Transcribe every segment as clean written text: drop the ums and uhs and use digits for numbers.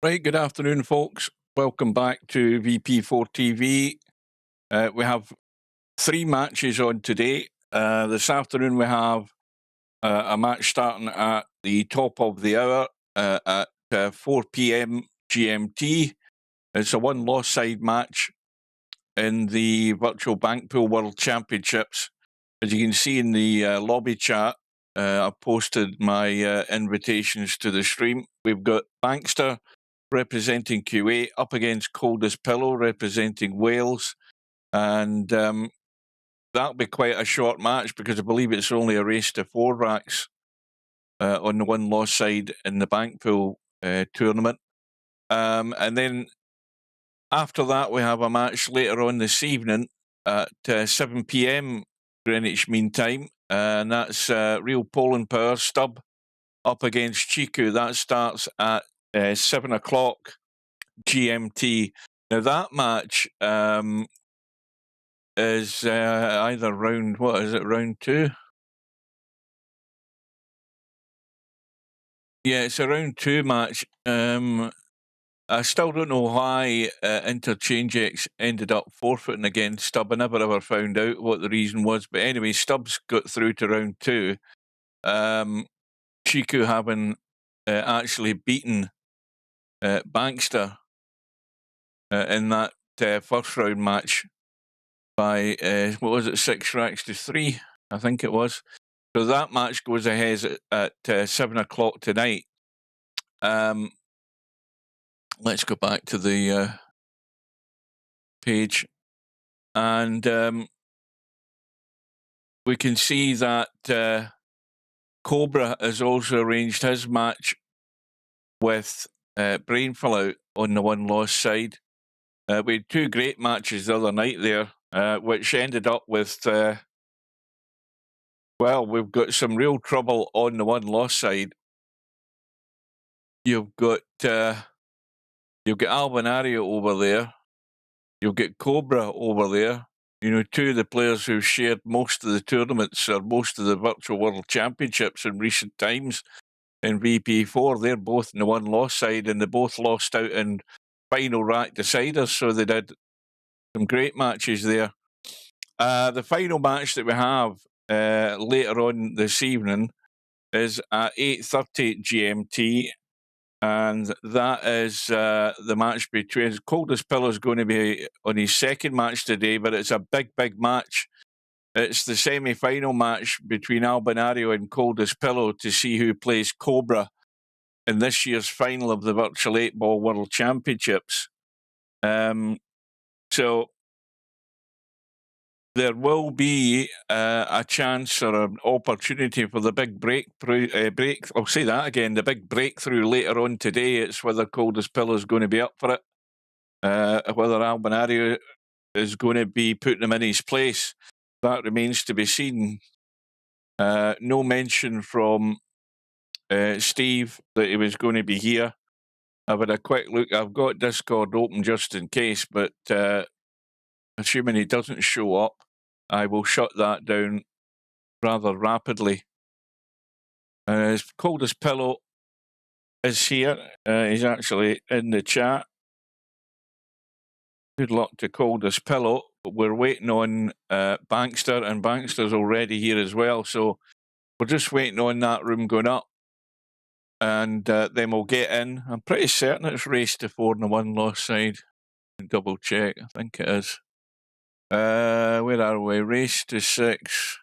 Right, good afternoon, folks. Welcome back to VP4 TV. We have three matches on today. This afternoon, we have a match starting at the top of the hour at 4 p.m. GMT. It's a one LossSide match in the Virtual Bank Pool World Championships. As you can see in the lobby chat, I've posted my invitations to the stream. We've got Bankster representing Kuwait up against Coldest representing Wales. And that'll be quite a short match because I believe it's only a race to 4 racks on the one LossSide in the bank pool tournament. And then after that, we have a match later on this evening at 7 p.m. Greenwich Mean Time. And that's Real Poland Power Stub up against Chiku. That starts at 7 o'clock GMT. Now that match is either round, what is it, round 2? Yeah, it's a round 2 match. I still don't know why Interchange-X ended up forfeiting against Stubb. I never ever found out what the reason was. But anyway, Stubbs got through to round 2. Chiku having actually beaten Bankster in that first round match by, what was it, 6 racks to 3, I think it was. So that match goes ahead at 7 o'clock tonight. Let's go back to the page. And we can see that Cobra has also arranged his match with Brainfall Out on the one LossSide. We had 2 great matches the other night there, which ended up with, well, we've got some real trouble on the one LossSide. You've got Albinario over there. You've got Cobra over there. You know, 2 of the players who've shared most of the tournaments or most of the Virtual World Championships in recent times in VP4. They're both in the one LossSide, and they both lost out in final rack deciders, so they did some great matches there. The final match that we have later on this evening is at 8:30 GMT, and that is the match between Coldest is going to be on his second match today, but it's a big match. It's the semi-final match between Albinario and Coldest Pillow to see who plays Cobra in this year's final of the Virtual 8-Ball World Championships. So there will be a chance or an opportunity for the big I'll say that again, the big breakthrough later on today. It's whether Coldest Pillow is going to be up for it, whether Albinario is going to be putting him in his place. That remains to be seen. No mention from Steve that he was going to be here. I've had a quick look. I've got Discord open just in case, but assuming he doesn't show up, I will shut that down rather rapidly. Coldest Pillow is here. He's actually in the chat. Good luck to Coldest Pillow. But we're waiting on Bankster, and Bankster's already here as well. So we're just waiting on that room going up. And then we'll get in. I'm pretty certain it's race to 4 on the one LossSide. Double check. I think it is. Where are we? Race to 6,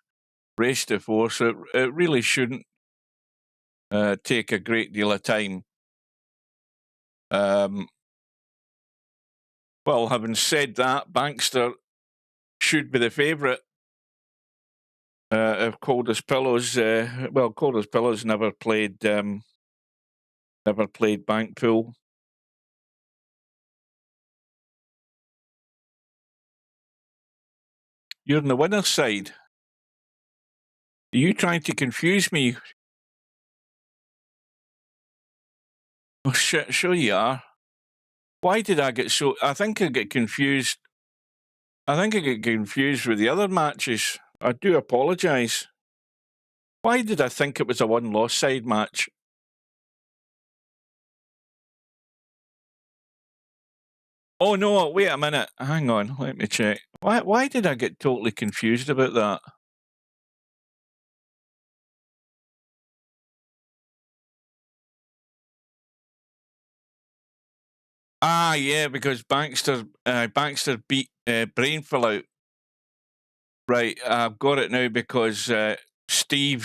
race to 4. So it really shouldn't take a great deal of time. Well, having said that, Bankster should be the favourite of Coldest Pillows. Well, Coldest Pillows never played bank pool. You're on the winner's side. Are you trying to confuse me? Oh shit, sure you are. Why did I get so... I think I get confused. I think I get confused with the other matches. I do apologise. Why did I think it was a one LossSide match? Oh, no, wait a minute. Hang on, let me check. Why did I get totally confused about that? Ah, yeah, because Bankster beat Brainful out. Right, I've got it now because Steve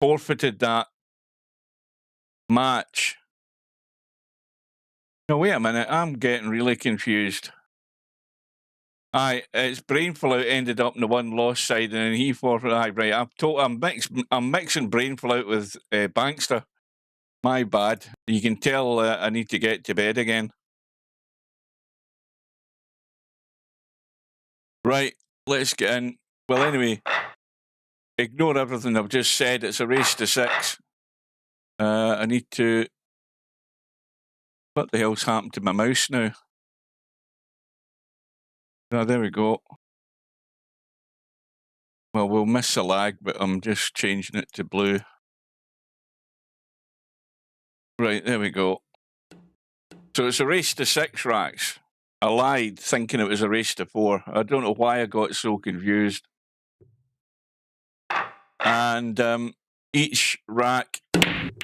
forfeited that match. No, wait a minute. I'm getting really confused. Aye, it's Brainful out ended up in the one loss side, and then he forfeited. Aye, right. I'm mixing Brainful out with Bankster. My bad. You can tell I need to get to bed again. Right, let's get in. Well, anyway, ignore everything I've just said. It's a race to 6. I need to. What the hell's happened to my mouse now? Oh, there we go. Well, we'll miss the lag, but I'm just changing it to blue. Right, there we go. So it's a race to 6 racks. I lied thinking it was a race to 4. I don't know why I got so confused. And each rack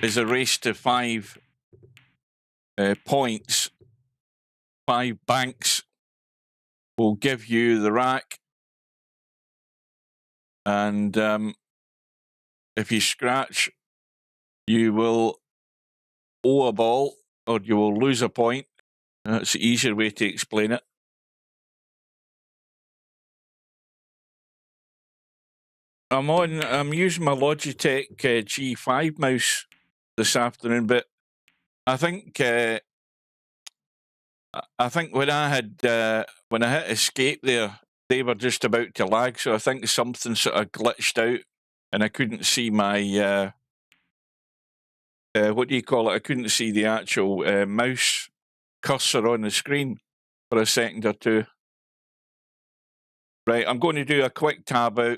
is a race to 5 points. 5 banks will give you the rack. And if you scratch, you will owe a ball or you will lose a point. That's the easier way to explain it. I'm using my Logitech G5 mouse this afternoon, but I think when I hit escape there, they were just about to lag, so I think something sort of glitched out, and I couldn't see my what do you call it? I couldn't see the actual mouse cursor on the screen for a second or two. Right, I'm going to do a quick tab out.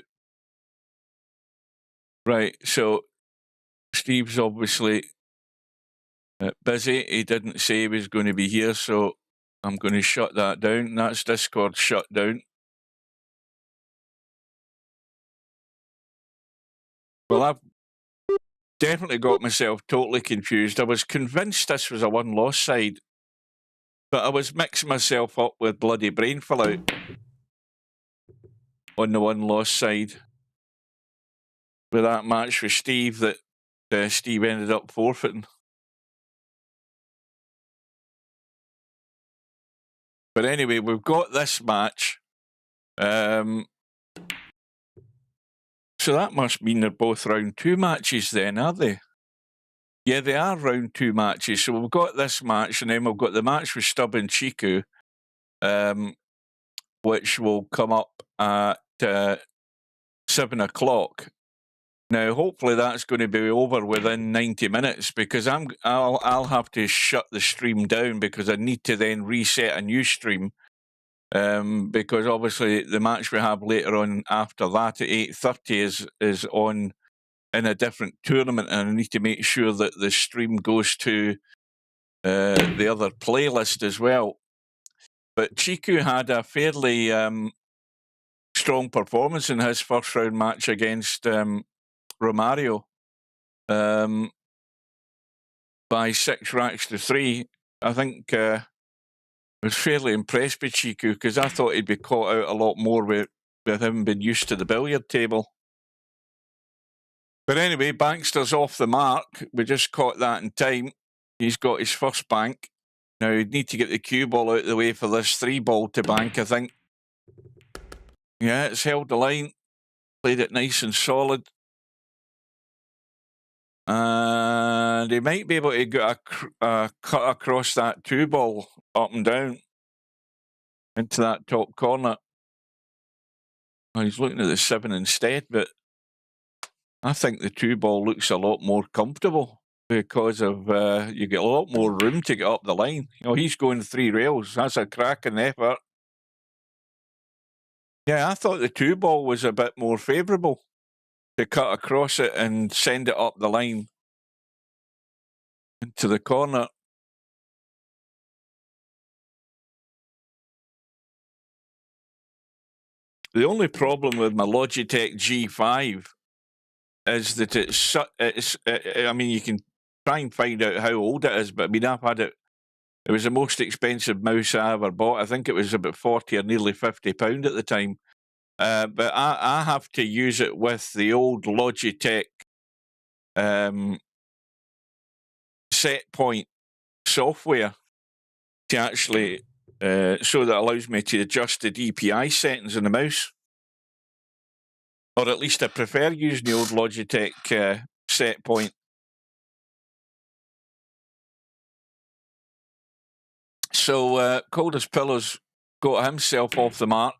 Right, so Steve's obviously busy. He didn't say he was going to be here, so I'm going to shut that down. That's Discord shut down. Well, I've definitely got myself totally confused. I was convinced this was a one-loss side, but I was mixing myself up with bloody Brainful out on the one-loss side with that match with Steve that Steve ended up forfeiting. But anyway, we've got this match. So that must mean they're both round 2 matches then, are they? Yeah, they are round 2 matches. So we've got this match, and then we've got the match with Stubb and Chiku, which will come up at 7 o'clock. Now, hopefully that's going to be over within 90 minutes because I'll have to shut the stream down because I need to then reset a new stream because obviously the match we have later on after that at 8:30 is on in a different tournament, and I need to make sure that the stream goes to the other playlist as well. But Chiku had a fairly strong performance in his first round match against Romario by 6 racks to 3. I think I was fairly impressed with Chiku because I thought he'd be caught out a lot more with him being used to the billiard table. But anyway, Bankster's off the mark. We just caught that in time. He's got his first bank. Now he'd need to get the cue ball out of the way for this 3 ball to bank, I think. Yeah, it's held the line. Played it nice and solid. And he might be able to get a cut across that 2 ball up and down into that top corner. Well, he's looking at the 7 instead, but I think the 2 ball looks a lot more comfortable because of you get a lot more room to get up the line. You know, he's going 3 rails. That's a cracking effort. Yeah, I thought the 2 ball was a bit more favourable to cut across it and send it up the line into the corner. The only problem with my Logitech G5 is that I mean, you can try and find out how old it is, but I mean, I've had it. It was the most expensive mouse I ever bought. I think it was about 40 or nearly £50 at the time. But I have to use it with the old Logitech set point software to actually so that allows me to adjust the DPI settings on the mouse. Or at least I prefer using the old Logitech set point. So Coldest Pillows got himself off the mark.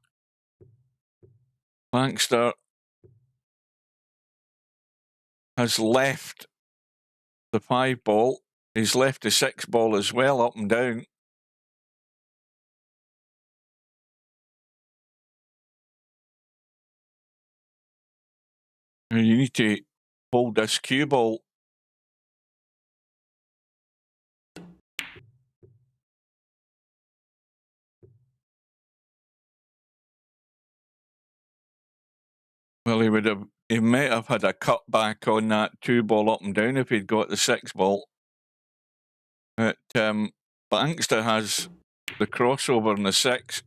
Bankster has left the 5 ball. He's left the 6 ball as well, up and down. And you need to hold this cue ball. Well, he might have had a cutback on that 2 ball up and down if he'd got the 6 ball. But Bankster has the crossover in the 6.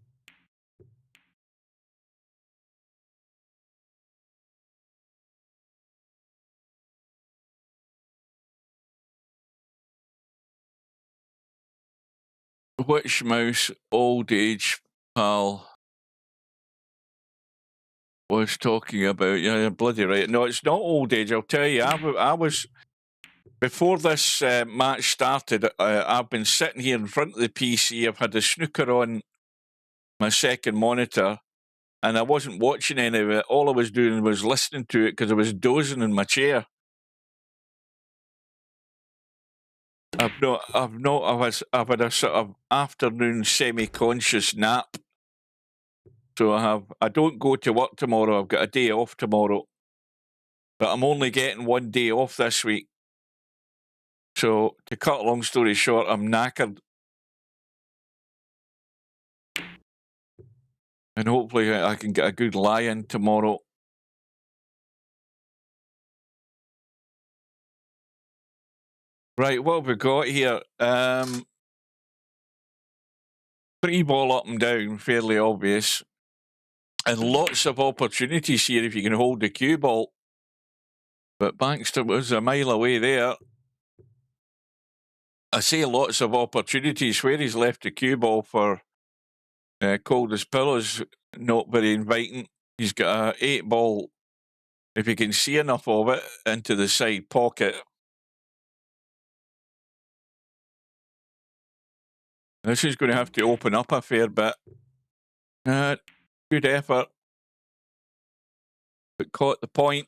Which mouse old age pal was talking about? Yeah, you're bloody right. No, it's not old age. I'll tell you, I was before this match started. I've been sitting here in front of the PC. I've had the snooker on my second monitor, and I wasn't watching any of it. All I was doing was listening to it because I was dozing in my chair. I've had a sort of afternoon semi-conscious nap. So I don't go to work tomorrow. I've got a day off tomorrow. But I'm only getting 1 day off this week. So to cut a long story short, I'm knackered. And hopefully I can get a good lie in tomorrow. Right, what have we got here? 3 ball up and down, fairly obvious. And lots of opportunities here if you can hold the cue ball. But Bankster was a mile away there. I say lots of opportunities. Where he's left the cue ball for Coldest Pillows, not very inviting. He's got a 8 ball, if you can see enough of it, into the side pocket. This is going to have to open up a fair bit. Good effort, but caught the point.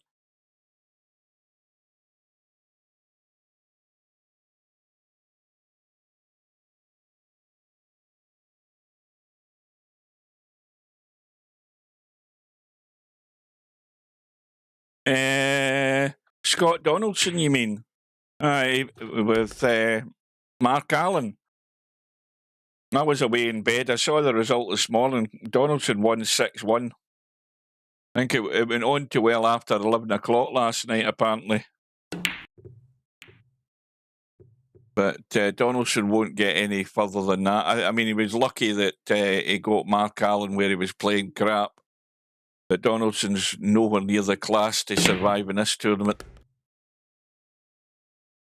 Scott Donaldson, you mean? Aye, with Mark Allen. I was away in bed. I saw the result this morning. Donaldson won 6-1. I think it went on to well after 11 o'clock last night, apparently. But Donaldson won't get any further than that. I mean, he was lucky that he got Mark Allen where he was playing crap. But Donaldson's nowhere near the class to survive in this tournament.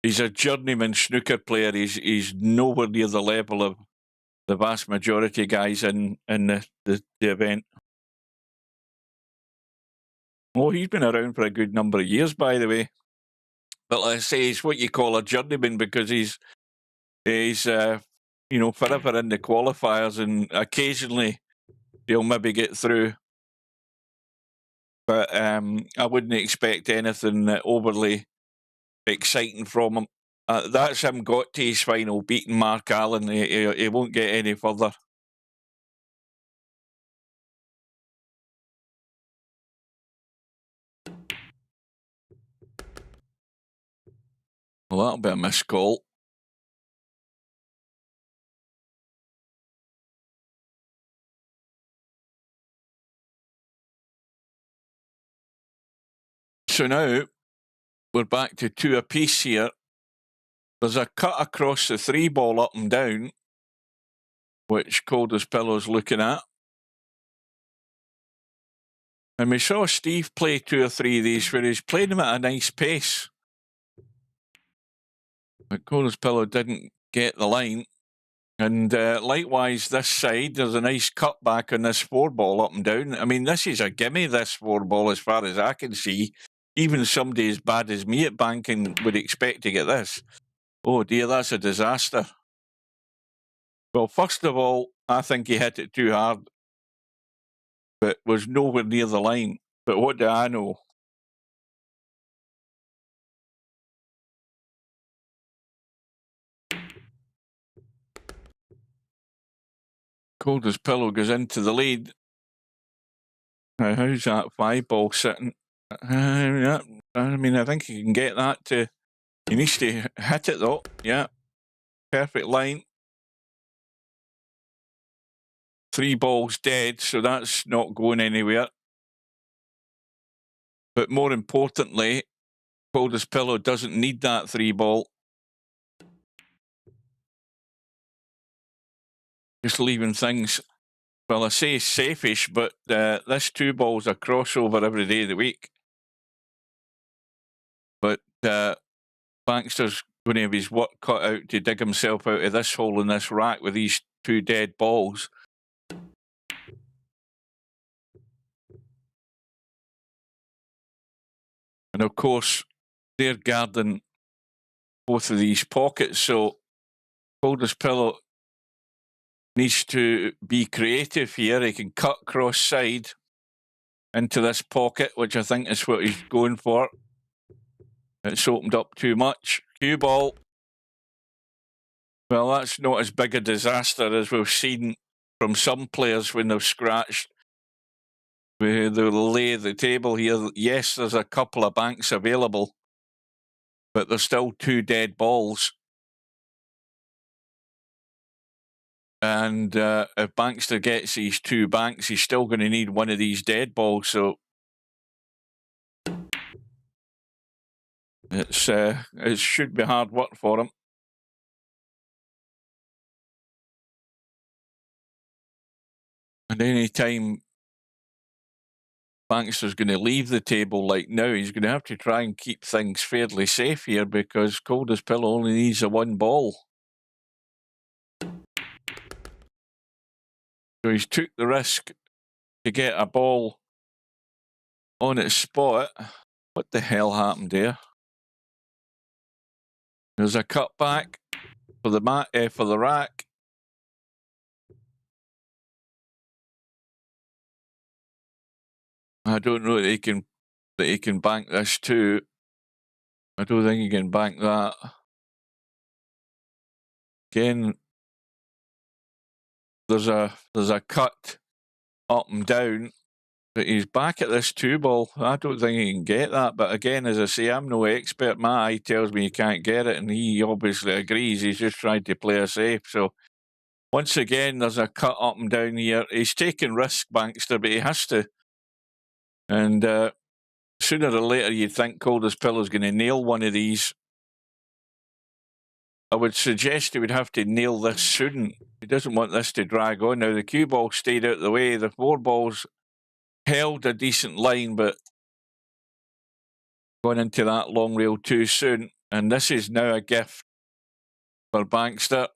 He's a journeyman snooker player. He's nowhere near the level of the vast majority of guys in the event. Oh, he's been around for a good number of years, by the way. But like I say, he's what you call a journeyman because he's forever in the qualifiers, and occasionally he'll maybe get through. But I wouldn't expect anything overly exciting from him. That's him got to his final, beating Mark Allen. He won't get any further. Well, that'll be a missed call. So now we're back to 2 apiece here. There's a cut across the 3 ball up and down, which Coldest Pillow's looking at. And we saw Steve play 2 or 3 of these where he's playing them at a nice pace. But Coldest Pillow didn't get the line. And likewise, this side, there's a nice cut back on this 4 ball up and down. I mean, this is a gimme, this 4 ball, as far as I can see. Even somebody as bad as me at banking would expect to get this. Oh dear, that's a disaster. Well, first of all, I think he hit it too hard, but was nowhere near the line. But what do I know? Coldest Pillow goes into the lead. Now, how's that 5 ball sitting? Yeah, I mean, I think he can get that to... He needs to hit it, though. Yeah, perfect line. 3 balls dead, so that's not going anywhere. But more importantly, Coldest Pillow doesn't need that 3 ball. Just leaving things, well, I say safe-ish, but this 2 ball's a crossover every day of the week. But Bankster's going to have his work cut out to dig himself out of this hole in this rack with these 2 dead balls. And of course, they're guarding both of these pockets, so Coldest Pillow needs to be creative here. He can cut cross side into this pocket, which I think is what he's going for. It's opened up too much. Cue ball. Well, that's not as big a disaster as we've seen from some players when they've scratched. The lay of the table here. Yes, there's a couple of banks available, but there's still 2 dead balls. And if Bankster gets these 2 banks, he's still going to need one of these dead balls. So it should be hard work for him. And any time Bankster's going to leave the table like now, he's going to have to try and keep things fairly safe here because Coldest Pillow only needs a 1 ball. So he's took the risk to get a ball on its spot. What the hell happened there? There's a cutback for the rack. I don't know that he can bank this too. I don't think he can bank that. Again, there's a cut up and down, but he's back at this 2 ball. I don't think he can get that. But again, as I say, I'm no expert. My eye tells me he can't get it, and he obviously agrees. He's just trying to play it safe. So once again, there's a cut up and down here. He's taking risk, Bankster, but he has to. And sooner or later, you'd think Coldest Pillow's going to nail one of these. I would suggest he would have to nail this soon. He doesn't want this to drag on. Now, the cue ball stayed out of the way. The 4 balls held a decent line, but going into that long rail too soon. And this is now a gift for Bankster.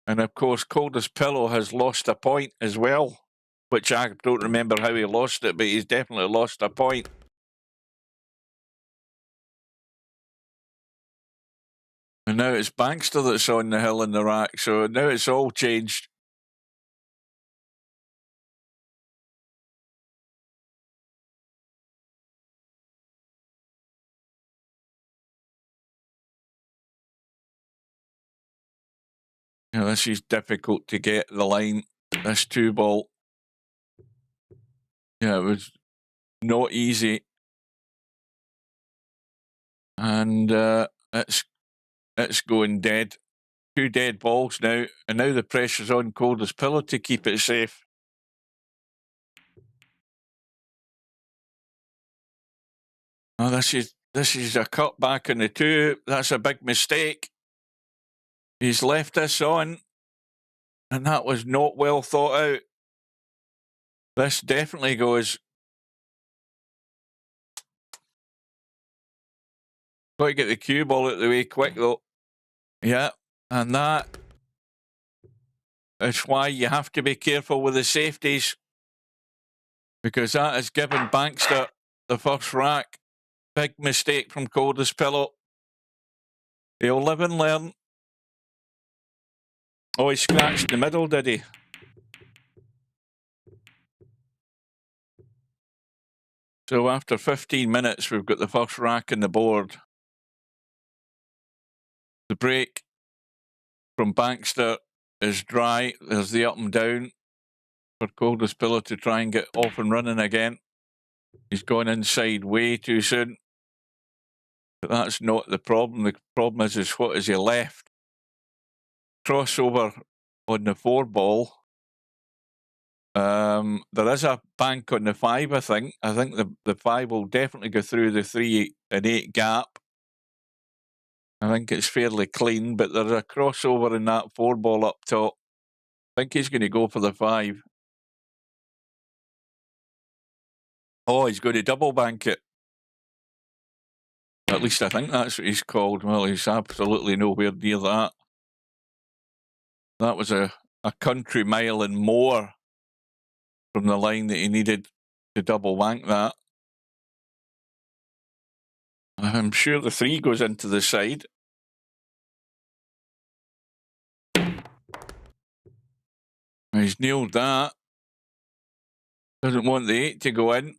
And of course, Coldest Pillow has lost a point as well, which I don't remember how he lost it, but he's definitely lost a point. And now it's Bankster that's on the hill in the rack, so now it's all changed. You know, this is difficult to get the line, this 2 ball. Yeah, it was not easy. And it's going dead. 2 dead balls now, and now the pressure's on Coldest Pillow to keep it safe. Oh, this is a cut back on the 2. That's a big mistake. He's left this on, and that was not well thought out. This definitely goes. Got to get the cue ball out of the way quick, though. Yeah, and that is why you have to be careful with the safeties, because that has given Bankster the first rack. Big mistake from Coldest Pillow. He'll live and learn. Oh, he scratched the middle, did he? So after 15 minutes, we've got the first rack on the board. The break from Bankster is dry. There's the up and down for Coldest Pillow to try and get off and running again. He's gone inside way too soon. But that's not the problem. The problem is what is he left? Crossover on the 4 ball. There is a bank on the 5, I think. I think the 5 will definitely go through the 3 and 8 gap. I think it's fairly clean, but there's a crossover in that 4 ball up top. I think he's going to go for the 5. Oh, he's going to double bank it. At least I think that's what he's called. Well, he's absolutely nowhere near that. That was a country mile and more from the line that he needed to double bank that. I'm sure the 3 goes into the side. He's nailed that. Doesn't want the 8 to go in.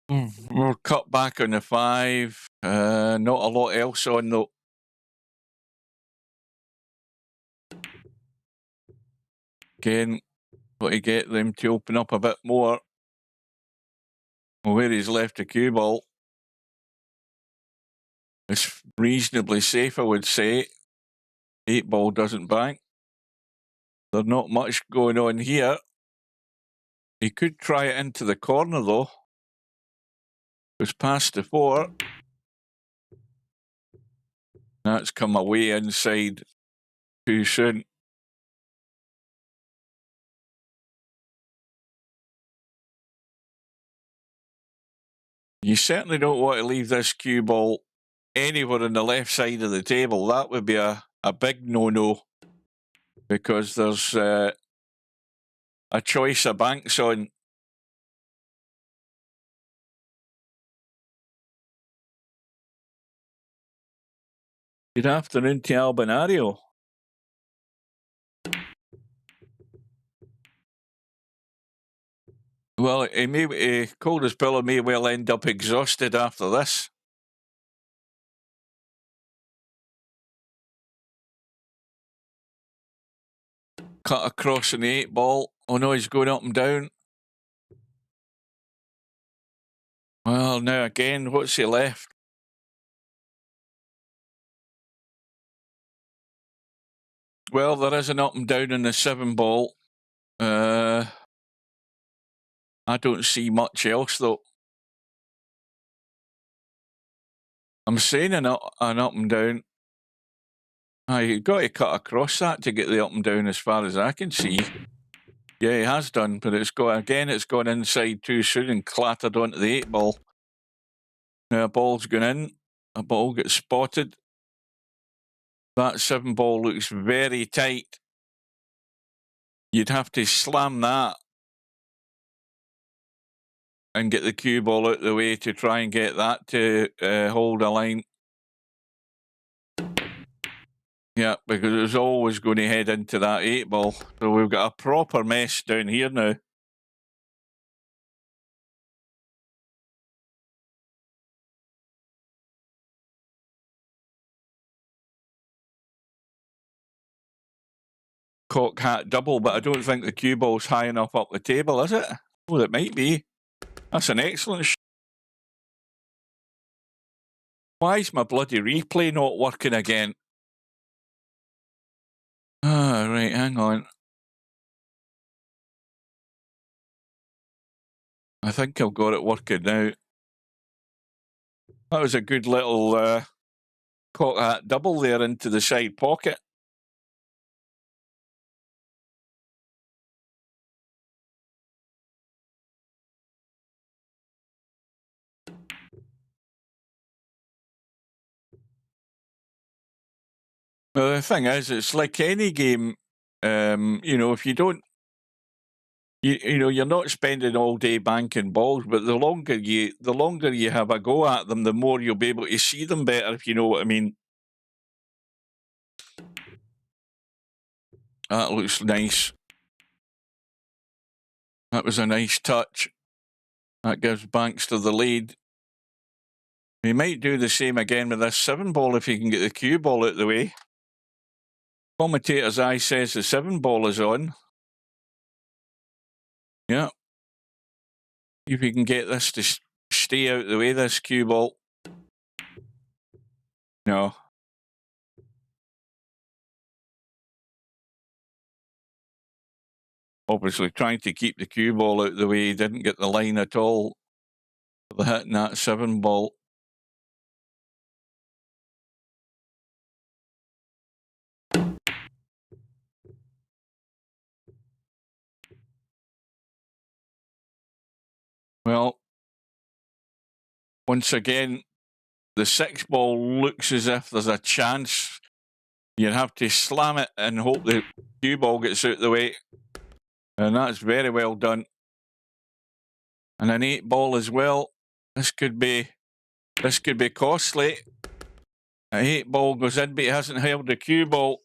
We're cut back on the 5. Not a lot else on though. Again, got to get them to open up a bit more. Where he's left the cue ball, it's reasonably safe, I would say. 8 ball doesn't bank. There's not much going on here. He could try it into the corner though. It was past the 4. That's come away inside too soon. You certainly don't want to leave this cue ball anywhere on the left side of the table. That would be a big no-no, because there's a choice of banks on. Good afternoon to Albinario. Well, Coldest Pillow may well end up exhausted after this. Cut across in the 8 ball. Oh no, he's going up and down. Well, now again, what's he left? Well, there is an up and down in the 7 ball. I don't see much else though. I'm saying an up and down. You've got to cut across that to get the up and down as far as I can see. Yeah, he has done, but it's gone inside too soon and clattered onto the 8 ball. Now a ball's gone in. A ball gets spotted. That 7 ball looks very tight. You'd have to slam that and get the cue ball out of the way to try and get that to hold a line. Yeah, because it was always going to head into that 8 ball. So we've got a proper mess down here now. Cock hat double, but I don't think the cue ball's high enough up the table, is it? Well, it might be. That's an excellent shot. Why is my bloody replay not working again? Ah, right, hang on. I think I've got it working now. That was a good little cock hat double there into the side pocket. Well, the thing is, it's like any game. You know, if you don't, you know, you're not spending all day banking balls, but the longer you have a go at them, the more you'll be able to see them better, if you know what I mean. That looks nice. That was a nice touch. That gives Bankster the lead. He might do the same again with this 7 ball if he can get the cue ball out of the way. Commentator's eye says the 7 ball is on. Yeah. If he can get this to stay out of the way, this cue ball. No. Obviously trying to keep the cue ball out of the way. He didn't get the line at all for the hitting that 7 ball. Well, once again, the 6 ball looks as if there's a chance. You'd have to slam it and hope the cue ball gets out of the way. And that's very well done. And an 8 ball as well. This could be costly. An 8 ball goes in, but he hasn't held the cue ball.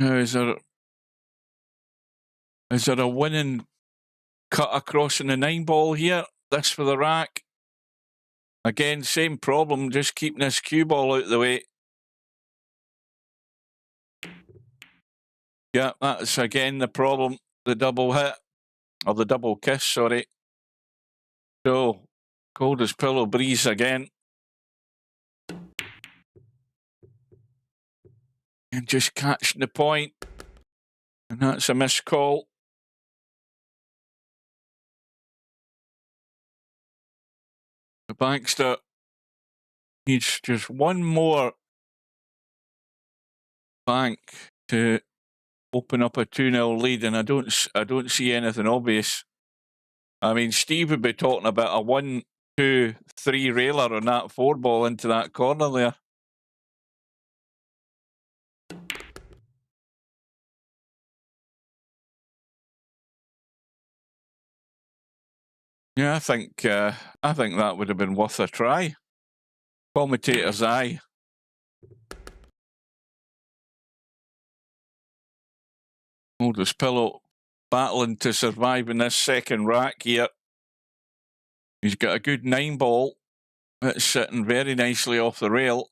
Now, is there a winning cut across in the 9 ball here? This for the rack. Again, same problem, just keeping this cue ball out of the way. Yeah, that's again the problem, the double hit, or the double kiss, sorry. So, Coldest pillow breeze again. And just catching the point. And that's a missed call. The Bankster needs just one more bank to open up a 2-0 lead, and I don't see anything obvious. I mean, Steve would be talking about a 1, 2, 3 railer on that 4 ball into that corner there. Yeah, I think that would have been worth a try. Commentator's eye. Coldest pillow battling to survive in this second rack here. He's got a good 9 ball. It's sitting very nicely off the rail.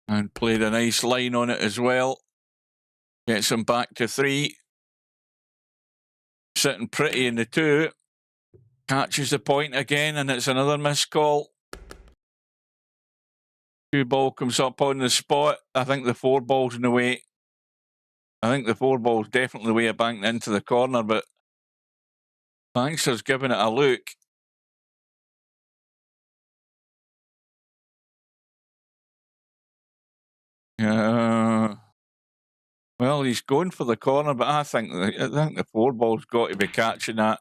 And played a nice line on it as well. Gets him back to 3. Sitting pretty in the 2. Catches the point again, and it's another missed call. 2 ball comes up on the spot. I think the 4 ball's in the way. I think the 4 ball's definitely the way of banking into the corner, but Bankster's giving it a look. Well, he's going for the corner, but I think the 4 ball's got to be catching that.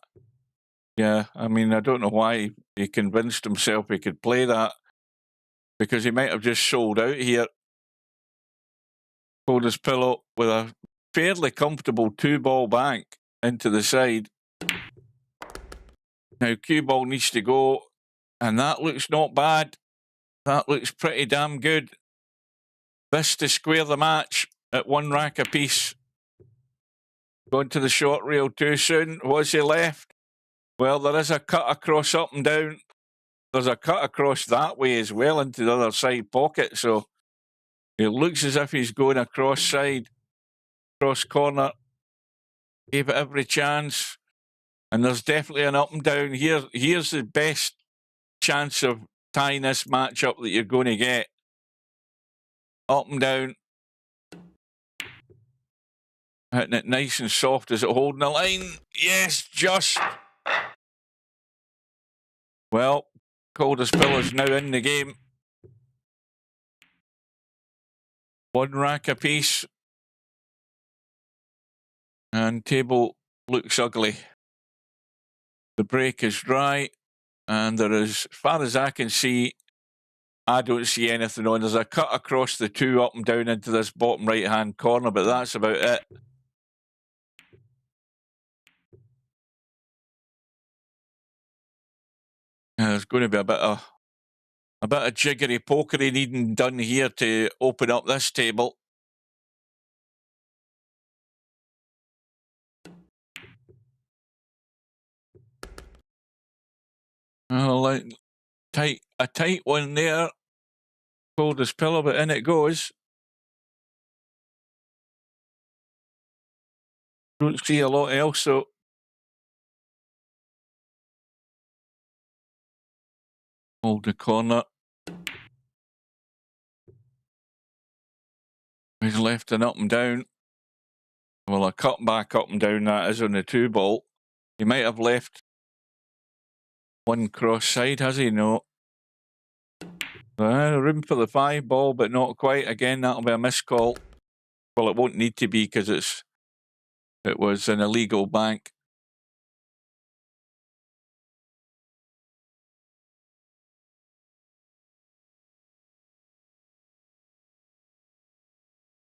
Yeah, I mean, I don't know why he convinced himself he could play that, because he might have just sold out here. Coldest pillow with a fairly comfortable 2 ball bank into the side. Now, cue ball needs to go, and that looks not bad. That looks pretty damn good. This to square the match at 1 rack apiece. Going to the short reel too soon. Was he left? Well, there is a cut across up and down. There's a cut across that way as well into the other side pocket. So it looks as if he's going across side, cross corner. Gave it every chance. And there's definitely an up and down here. Here's the best chance of tying this match up that you're going to get. Up and down. Hitting it nice and soft. Is it holding the line? Yes, just. Well, Coldest Pillow's now in the game. One rack apiece. And table looks ugly. The break is dry. And there is, as far as I can see, I don't see anything on. There's a cut across the two up and down into this bottom right-hand corner, but that's about it. There's going to be a bit of jiggery pokery needing done here to open up this table. Well, a tight one there. Coldest Pillow, but in it goes. Don't see a lot else, so. Hold the corner. He's left an up and down. Well, a cut back up and down that is on the 2-ball. He might have left one cross side, has he? No. Room for the 5-ball, but not quite. Again, that'll be a missed call. Well, it won't need to be because it was an illegal bank.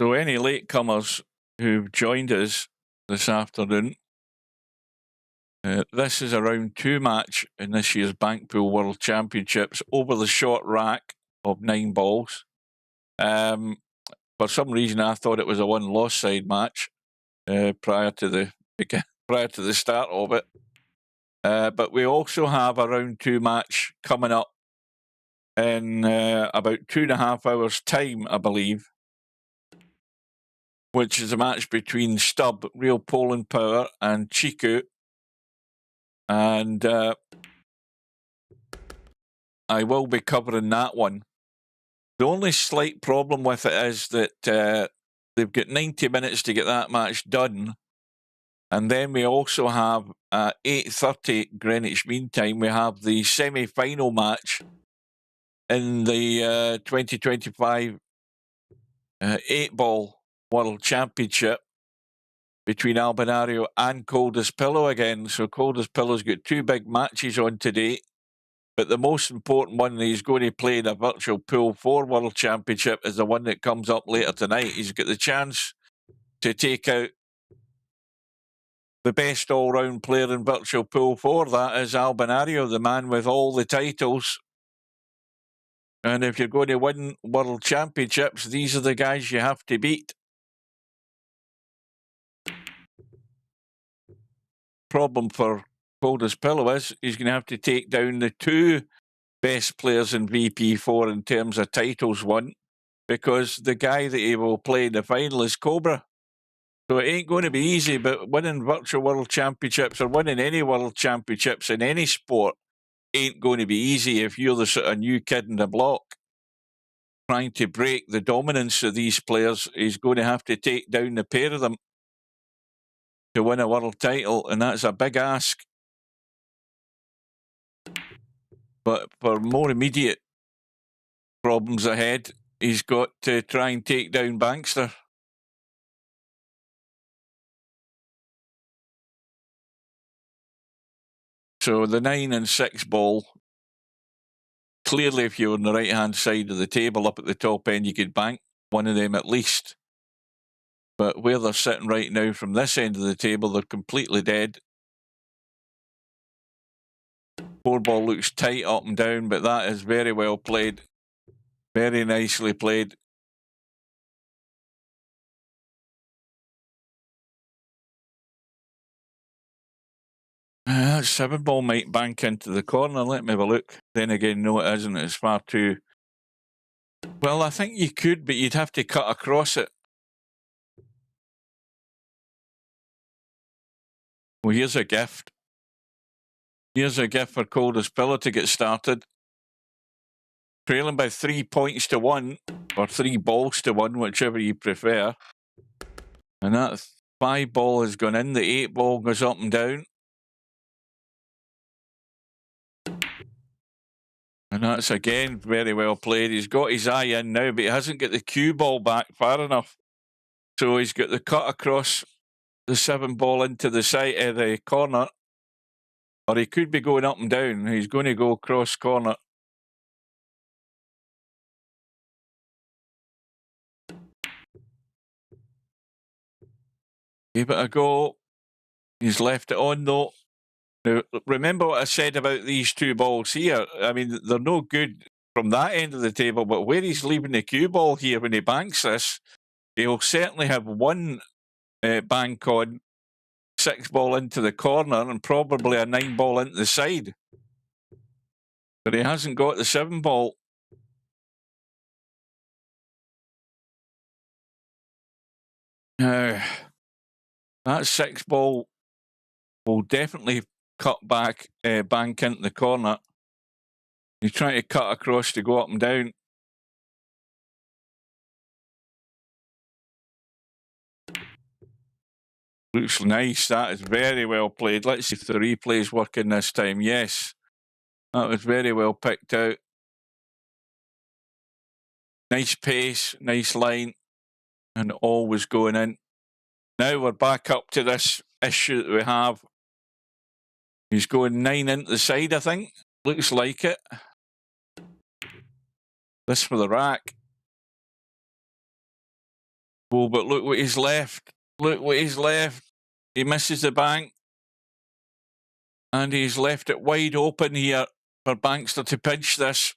So any latecomers who've joined us this afternoon, this is a round 2 match in this year's Bankpool World Championships over the short rack of 9 balls. For some reason, I thought it was a one LossSide match prior to the start of it. But we also have a round 2 match coming up in about 2.5 hours' time, I believe, which is a match between Stubb, Real Poland Power, and Chiku. And I will be covering that one. The only slight problem with it is that they've got 90 minutes to get that match done. And then we also have 8:30 Greenwich Mean Time, we have the semi-final match in the 2025 8-ball World Championship between Albinario and Coldest Pillow again. So Coldest Pillow's got 2 big matches on today. But the most important one that he's going to play in a virtual Pool 4 World Championship is the one that comes up later tonight. He's got the chance to take out the best all-round player in virtual Pool 4. That is Albinario, the man with all the titles. And if you're going to win World Championships, these are the guys you have to beat. Problem for Coldest Pillow is he's going to have to take down the 2 best players in VP4 in terms of titles won, because the guy that he will play in the final is Cobra. So it ain't going to be easy, but winning virtual World Championships or winning any World Championships in any sport ain't going to be easy if you're the sort of new kid in the block. Trying to break the dominance of these players, he's going to have to take down the pair of them to win a world title, and that's a big ask. But for more immediate problems ahead, he's got to try and take down Bankster. So the 9 and 6 ball, clearly if you're on the right-hand side of the table up at the top end, you could bank one of them at least. But where they're sitting right now from this end of the table, they're completely dead. 4-ball looks tight up and down, but that is very well played. Very nicely played. That 7-ball might bank into the corner. Let me have a look. Then again, no, it isn't. It's far too... Well, I think you could, but you'd have to cut across it. Well, here's a gift. Here's a gift for Coldest Pillow to get started. Trailing by 3 points to 1, or 3 balls to 1, whichever you prefer. And that 5 ball has gone in. The 8 ball goes up and down. And that's again very well played. He's got his eye in now, but he hasn't got the cue ball back far enough. So he's got the cut across the 7 ball into the side of the corner. Or he could be going up and down. He's going to go cross corner. Give it a go. He's left it on though. Now, remember what I said about these 2 balls here? I mean, they're no good from that end of the table, but where he's leaving the cue ball here when he banks this, he'll certainly have 1 bank on, 6 ball into the corner, and probably a 9 ball into the side. But he hasn't got the 7 ball. Now, that 6 ball will definitely cut back, bank into the corner. He's trying to cut across to go up and down. Looks nice. That is very well played. Let's see if the replay's working this time. Yes, that was very well picked out. Nice pace, nice line, and always going in. Now we're back up to this issue that we have. He's going 9 into the side, I think. Looks like it. This for the rack. Oh, but look what he's left. Look what he's left. He misses the bank. And he's left it wide open here for Bankster to pinch this.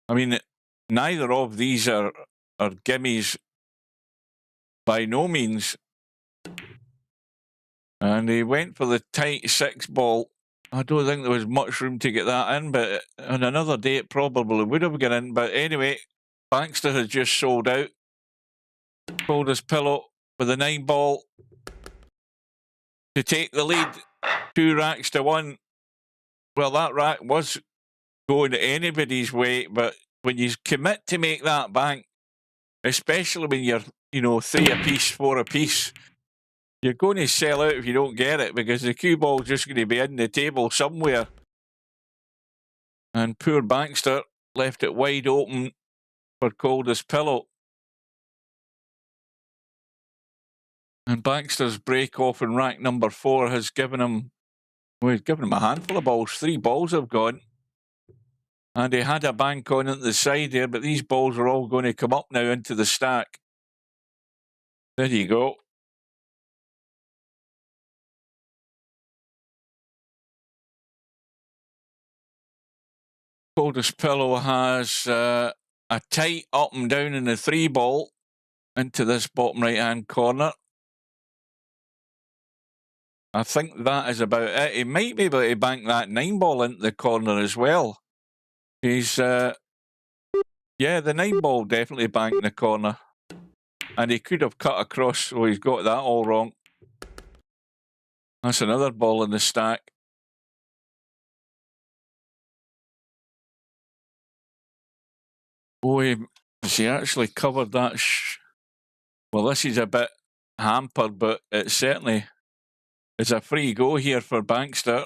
I mean, neither of these are gimmies by no means. And he went for the tight 6 ball. I don't think there was much room to get that in, but on another day it probably would have gone in. But anyway, Bankster has just sold out. Coldest pillow with the 9 ball to take the lead. 2 racks to 1. Well, that rack was going anybody's way, but when you commit to make that bank, especially when you're 3 apiece, 4 apiece, you're going to sell out if you don't get it, because the cue ball's just going to be in the table somewhere. And poor Bankster left it wide open for Coldest pillow. And Bankster's break off in rack number 4 has given him, well, he's given him a handful of balls. 3 balls have gone. And he had a bank on at the side there, but these balls are all going to come up now into the stack. There you go. Coldest pillow has a tight up and down in the 3 ball into this bottom right hand corner. I think that is about it. He might be able to bank that 9 ball into the corner as well. He's yeah, the 9 ball definitely banked in the corner. And he could have cut across, so he's got that all wrong. That's another ball in the stack. Oh, he actually covered that. Well, this is a bit hampered, but it certainly is a free go here for Bankster.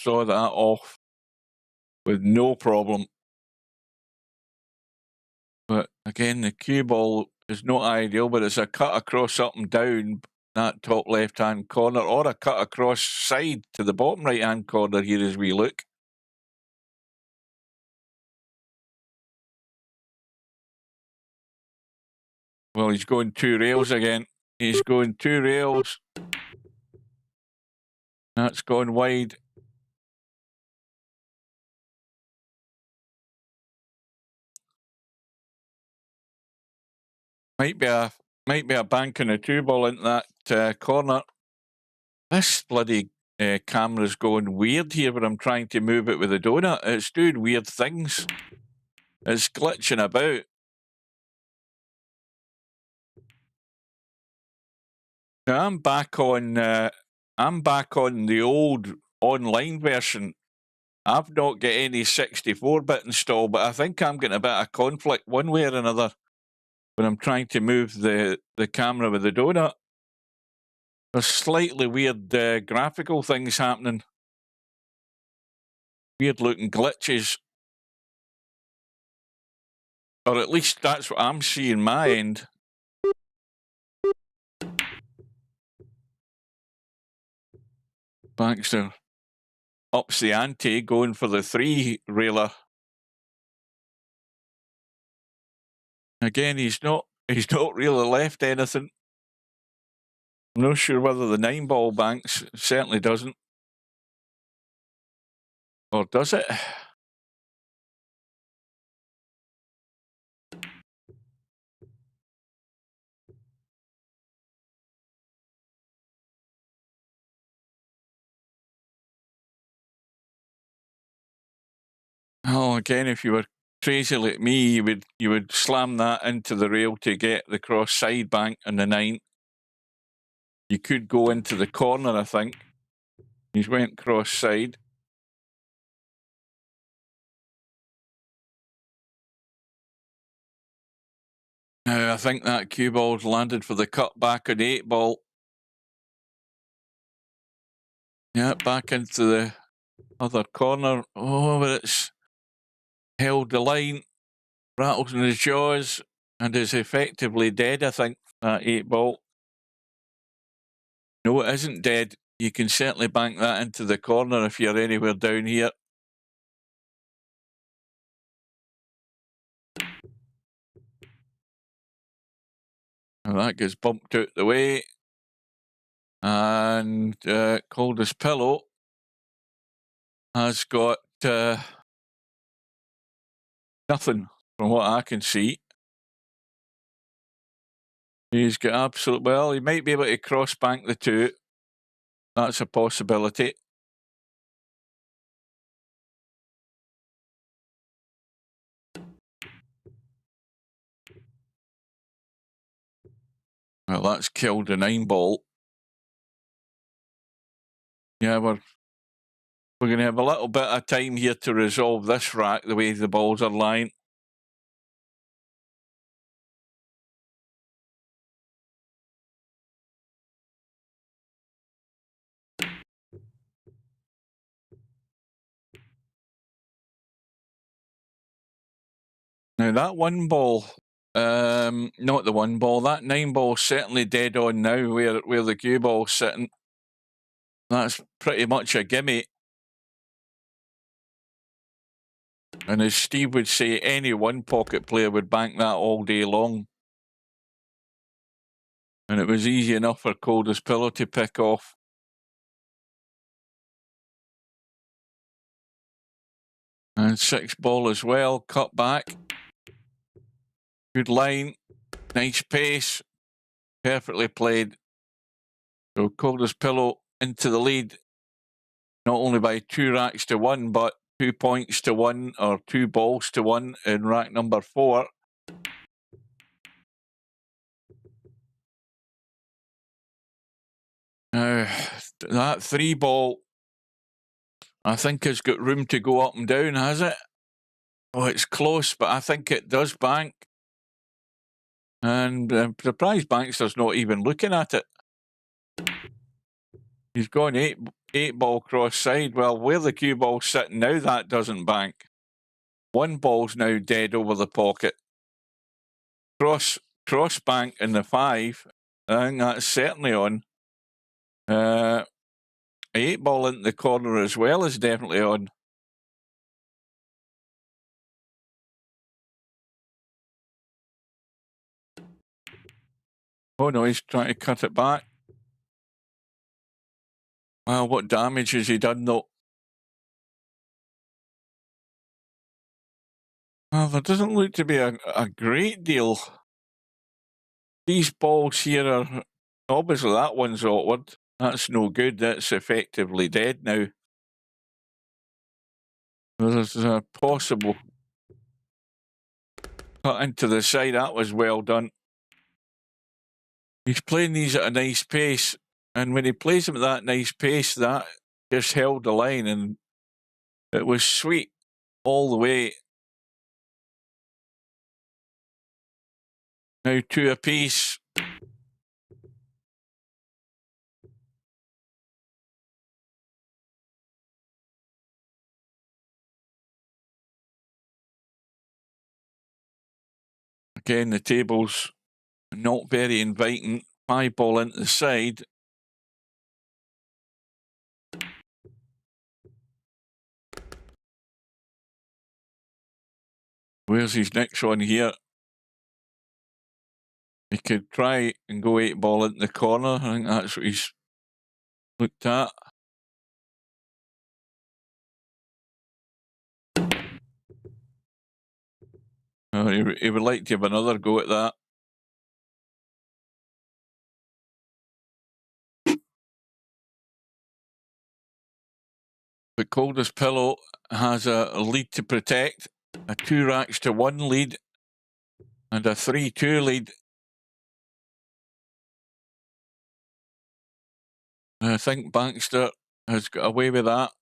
Saw that off with no problem. But again, the cue ball is not ideal, but it's a cut across up and down that top left-hand corner, or a cut across side to the bottom right-hand corner here as we look. Well, he's going 2 rails again. He's going 2 rails. That's gone wide. Might be a bank and a 2 ball into that corner. This bloody camera's going weird here when I'm trying to move it with a donut. It's doing weird things. It's glitching about. Now, I'm back on the old online version. I've not got any 64-bit installed, but I think I'm getting a bit of conflict one way or another when I'm trying to move the camera with the donut. There's slightly weird graphical things happening. Weird looking glitches. Or at least that's what I'm seeing my end. Bankster ups the ante, going for the 3-railer. Again, he's not really left anything. I'm not sure whether the 9-ball banks. Certainly doesn't. Or does it? Oh, again, if you were crazy like me, you would slam that into the rail to get the cross side bank on the 9. You could go into the corner, I think. He's went cross side. I think that cue ball's landed for the cut back on the 8-ball. Yeah, back into the other corner. Oh, but it's held the line, rattles in his jaws, and is effectively dead, I think, that 8-ball. No, it isn't dead. You can certainly bank that into the corner if you're anywhere down here. And that gets bumped out the way. And Coldest Pillow has got nothing from what I can see. He's got absolute, well, he might be able to cross bank the 2. That's a possibility. Well, that's killed the 9-ball. Yeah, we're going to have a little bit of time here to resolve this rack the way the balls are lying. Now that 1-ball, not the 1-ball, that 9-ball's certainly dead on now where the cue ball's sitting. That's pretty much a gimme. And as Steve would say, any one-pocket player would bank that all day long. And it was easy enough for Coldest Pillow to pick off. And 6-ball as well, cut back. Good line, nice pace, perfectly played. So Coldest Pillow into the lead, not only by 2 racks to 1, but 2 points to 1 or 2 balls to 1 in rack number 4. Now, that 3-ball, I think, has got room to go up and down, has it? Oh, it's close, but I think it does bank. And I'm surprised Bankster's not even looking at it. He's gone 8-ball cross side. Well, where the cue ball's sitting now, that doesn't bank. 1-ball's now dead over the pocket. Cross bank in the 5. I think that's certainly on. 8-ball into the corner as well is definitely on. Oh no, he's trying to cut it back. Well, what damage has he done though? Well, there doesn't look to be a great deal. These balls here are, obviously that one's awkward. That's no good. That's effectively dead now. There's a possible cut into the side. That was well done. He's playing these at a nice pace, and when he plays them at that nice pace, that just held the line, and it was sweet all the way. Now 2 apiece. Again, the table's not very inviting. 5 ball into the side. Where's his next one here? He could try and go 8 ball into the corner. I think that's what he's looked at. He would like to have another go at that. But Coldest Pillow has a lead to protect, a 2 racks to 1 lead, and a 3-2 lead. I think Bankster has got away with that.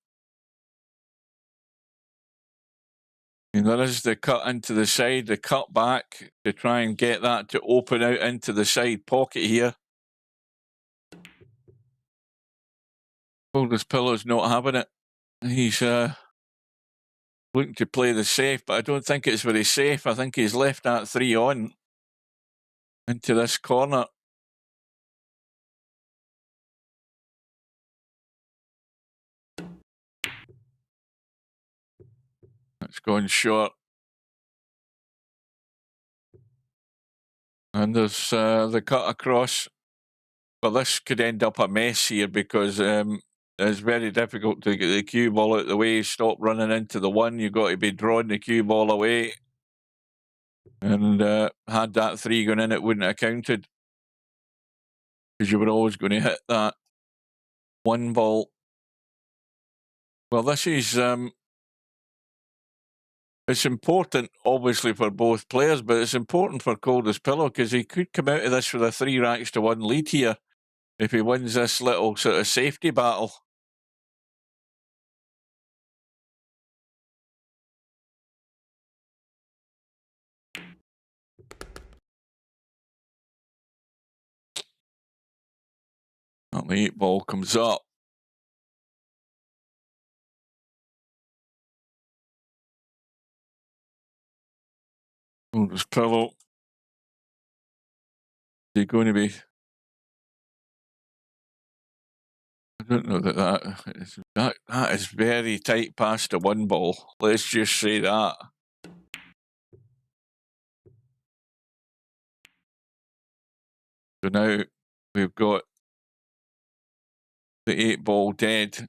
And there is the cut into the side, the cut back to try and get that to open out into the side pocket here. Coldest Pillow's not having it. He's looking to play the safe, but I don't think it's very safe. I think he's left that 3 on into this corner. It's gone short. And there's the cut across. Well, this could end up a mess here because it's very difficult to get the cue ball out of the way, stop running into the 1. You've got to be drawing the cue ball away. And had that 3 gone in, it wouldn't have counted. Because you were always going to hit that 1 ball. Well, this is... it's important, obviously, for both players, but it's important for Coldest Pillow because he could come out of this with a 3 racks to 1 lead here if he wins this little sort of safety battle. And the 8 ball comes up. Coldest Pillow. Is he going to be... I don't know that is very tight past the 1 ball. Let's just say that. So now we've got the 8 ball dead.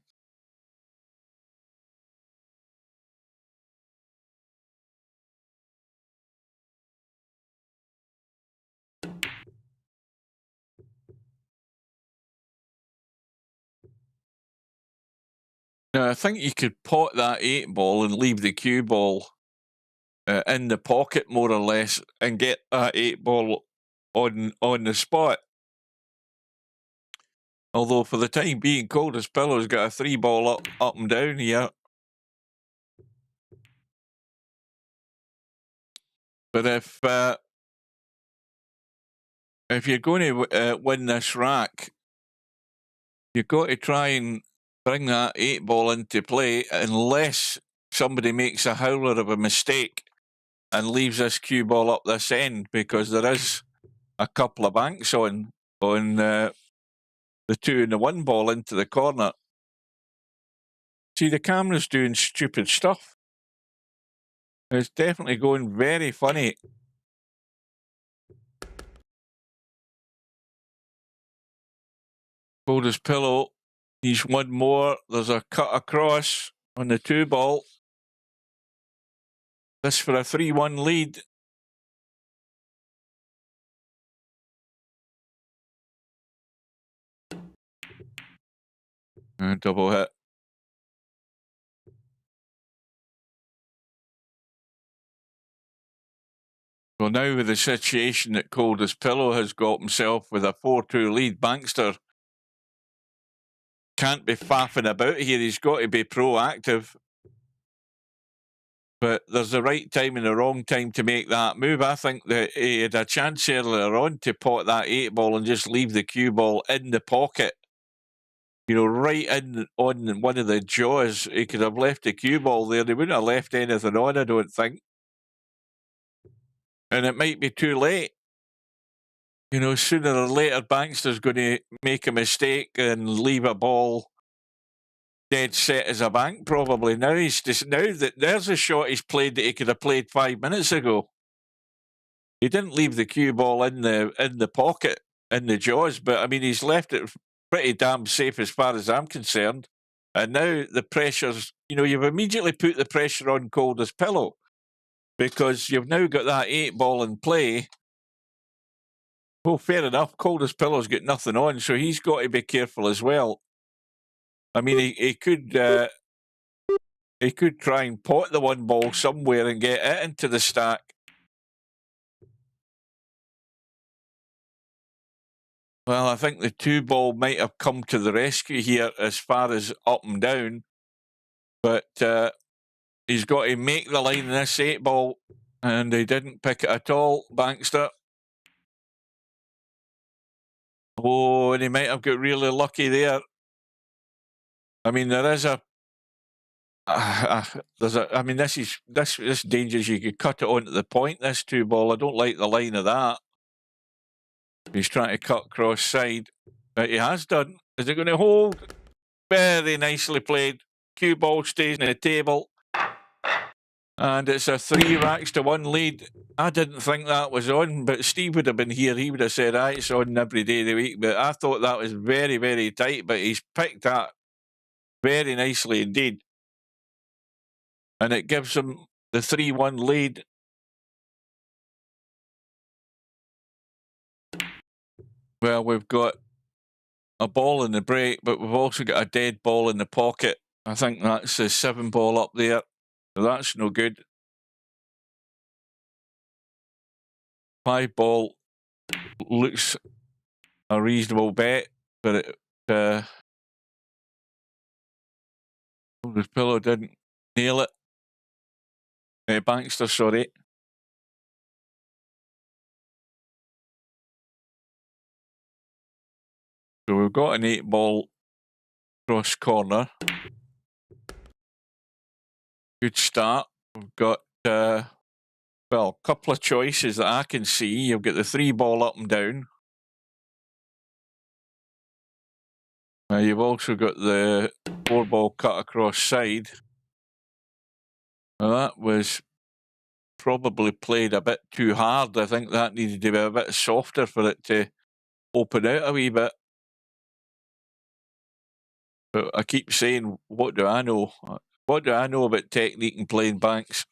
Now I think you could pot that 8 ball and leave the cue ball in the pocket more or less and get that 8 ball on the spot. Although for the time being, Coldest Pillow's got a 3 ball up and down here. But if you're going to win this rack, you've got to try and bring that 8 ball into play unless somebody makes a howler of a mistake and leaves this cue ball up this end, because there is a couple of banks on the 2 and the 1 ball into the corner. See, the camera's doing stupid stuff. It's definitely going very funny. Coldest Pillow, he's 1 more. There's a cut across on the 2 ball. This for a 3-1 lead. And double hit. Well, now with the situation that Coldest Pillow has got himself with a 4-2 lead, Bankster can't be faffing about here. He's got to be proactive. But there's the right time and the wrong time to make that move. I think that he had a chance earlier on to pot that 8-ball and just leave the cue ball in the pocket. You know, right in on one of the jaws. He could have left the cue ball there. They wouldn't have left anything on, I don't think. And it might be too late. You know, sooner or later, Bankster's going to make a mistake and leave a ball dead set as a bank. Probably now that there's a shot he's played that he could have played 5 minutes ago. He didn't leave the cue ball in the pocket in the jaws, but I mean he's left it pretty damn safe as far as I'm concerned. And now the pressure's, you know, you've immediately put the pressure on Coldest Pillow because you've now got that 8-ball in play. Well, fair enough. Coldest Pillow's got nothing on, so he's got to be careful as well. I mean, he could try and pot the 1-ball somewhere and get it into the stack. Well, I think the 2-ball might have come to the rescue here as far as up and down, but he's got to make the line in this 8-ball, and he didn't pick it at all, Bankster. Oh, and he might have got really lucky there. I mean, there is a I mean, this dangerous. You could cut it onto the point, this 2-ball. I don't like the line of that. He's trying to cut cross side. But he has done. Is it going to hold? Very nicely played. Cue ball stays in the table. And it's a 3 racks to 1 lead. I didn't think that was on, but Steve would have been here. He would have said, it's on every day of the week. But I thought that was very, very tight. But he's picked that very nicely indeed. And it gives him the 3-1 lead. Well, we've got a ball in the break, but we've also got a dead ball in the pocket. I think that's the 7-ball up there. So that's no good. 5-ball looks a reasonable bet, but the Pillow didn't nail it. Bankster, sorry. So we've got an 8-ball cross corner. Good start. We've got, well, a couple of choices that I can see. You've got the 3-ball up and down. You've also got the 4-ball cut across side. Now that was probably played a bit too hard. I think that needed to be a bit softer for it to open out a wee bit. But I keep saying, what do I know? What do I know about technique and playing banks?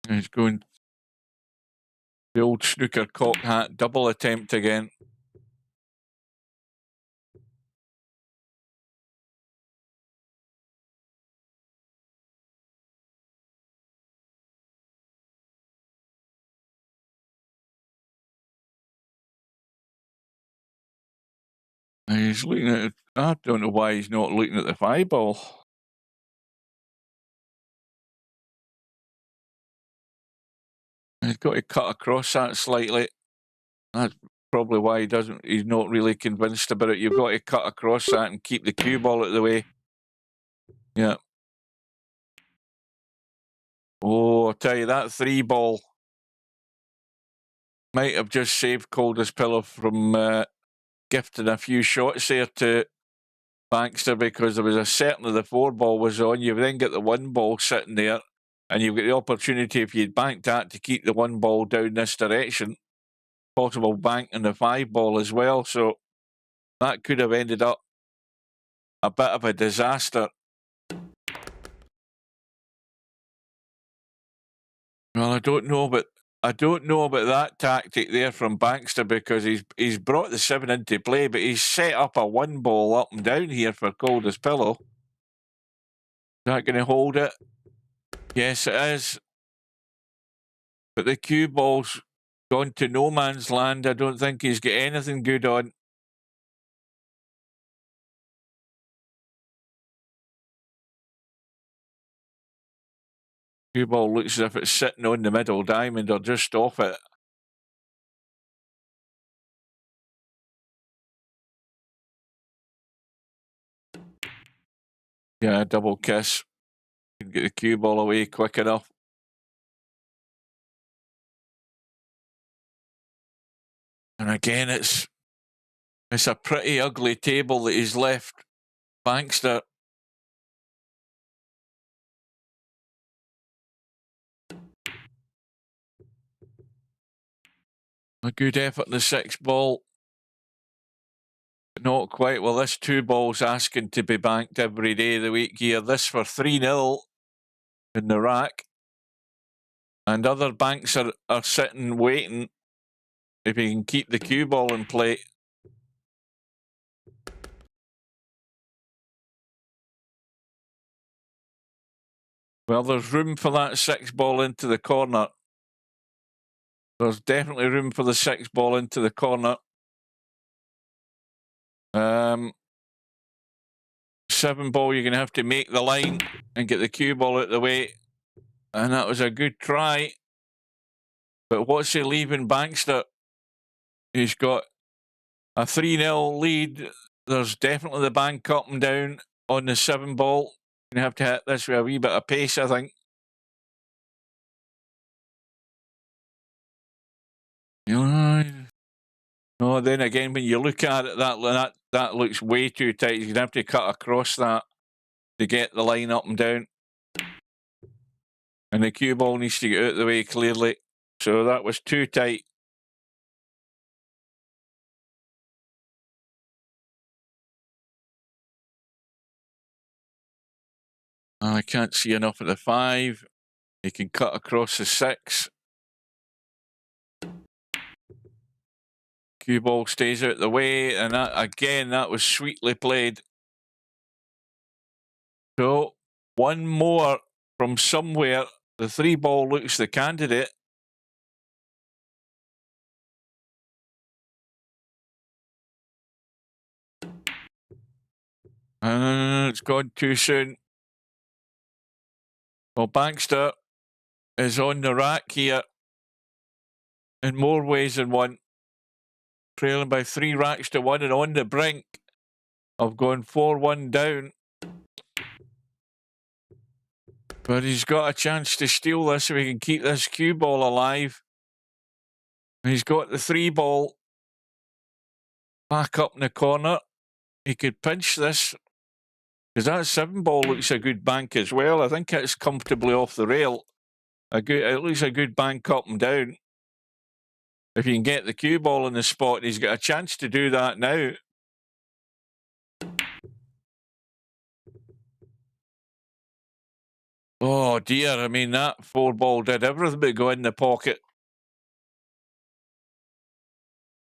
He's going the old snooker cock hat double attempt again. He's looking at it. I don't know why he's not looking at the 5-ball. He's got to cut across that slightly. That's probably why he's not really convinced about it. You've got to cut across that and keep the cue ball out of the way. Yeah. Oh, I'll tell you, that 3-ball might have just saved Coldest Pillow from gifting a few shots there to Bankster, because there was certainly the 4-ball was on. You've then got the 1-ball sitting there, and you've got the opportunity, if you'd banked that, to keep the 1-ball down this direction. Possible bank in the 5-ball as well. So that could have ended up a bit of a disaster. Well, I don't know about that tactic there from Bankster, because he's brought the 7 into play, but he's set up a 1-ball up and down here for Coldest Pillow. that going to hold it? Yes, it is. But the cue ball's gone to no man's land. I don't think he's got anything good on. Cue ball looks as if it's sitting on the middle diamond or just off it. Yeah, double kiss. Can get the cue ball away quick enough. And again, it's a pretty ugly table that he's left Bankster. A good effort in the 6th ball. But not quite. Well, this 2 ball's asking to be banked every day of the week here. This for 3-0 in the rack. And other banks are sitting waiting if he can keep the cue ball in play. Well, there's room for that 6th ball into the corner. There's definitely room for the 6th ball into the corner. 7 ball, you're going to have to make the line and get the cue ball out of the way. And that was a good try. But what's he leaving Bankster? He's got a 3-0 lead. There's definitely the bank up and down on the 7 ball. You have to hit this with a wee bit of pace, I think. No, then again, when you look at it, that looks way too tight. You're going to have to cut across that to get the line up and down. And the cue ball needs to get out of the way clearly. So that was too tight. I can't see enough of the 5. He can cut across the 6. Cue ball stays out the way, and that again, that was sweetly played. So 1 more from somewhere. The 3 ball looks the candidate. It's gone too soon. Well, Bankster is on the rack here in more ways than one. Trailing by 3 racks to 1 and on the brink of going 4-1 down. But he's got a chance to steal this if he can keep this cue ball alive. He's got the 3 ball back up in the corner. He could pinch this because that 7 ball looks a good bank as well. I think it's comfortably off the rail. It looks a good bank up and down. If you can get the cue ball in the spot, he's got a chance to do that now. Oh dear, I mean, that 4 ball did everything but go in the pocket.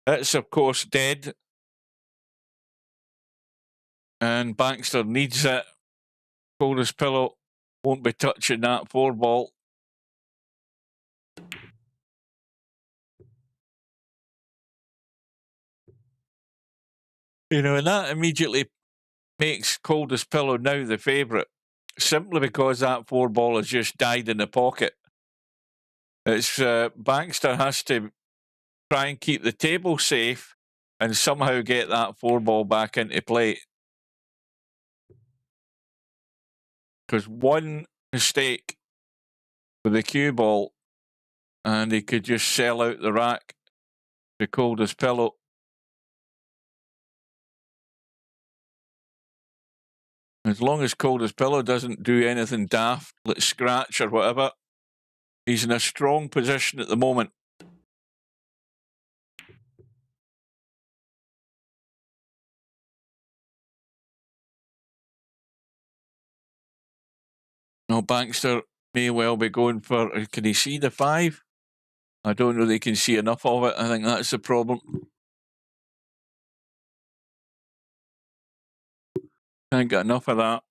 It's, of course, dead. And Bankster needs it. Coldest pillow won't be touching that 4 ball. You know, and that immediately makes Coldest pillow now the favourite, simply because that 4 ball has just died in the pocket. It's Bankster has to try and keep the table safe and somehow get that 4 ball back into play. Because one mistake with the cue ball and he could just sell out the rack to Coldest pillow. As long as Coldest pillow doesn't do anything daft, like scratch or whatever, he's in a strong position at the moment. Now, Bankster may well be going for, can he see the 5? I don't know they can see enough of it. I think that's the problem. Can't get enough of that.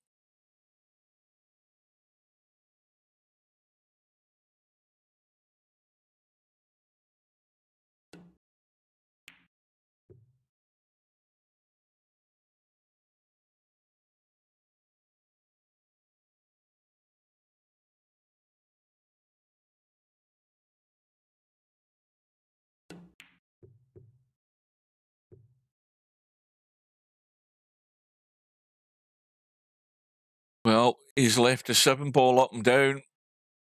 Well, he's left a 7-ball up and down.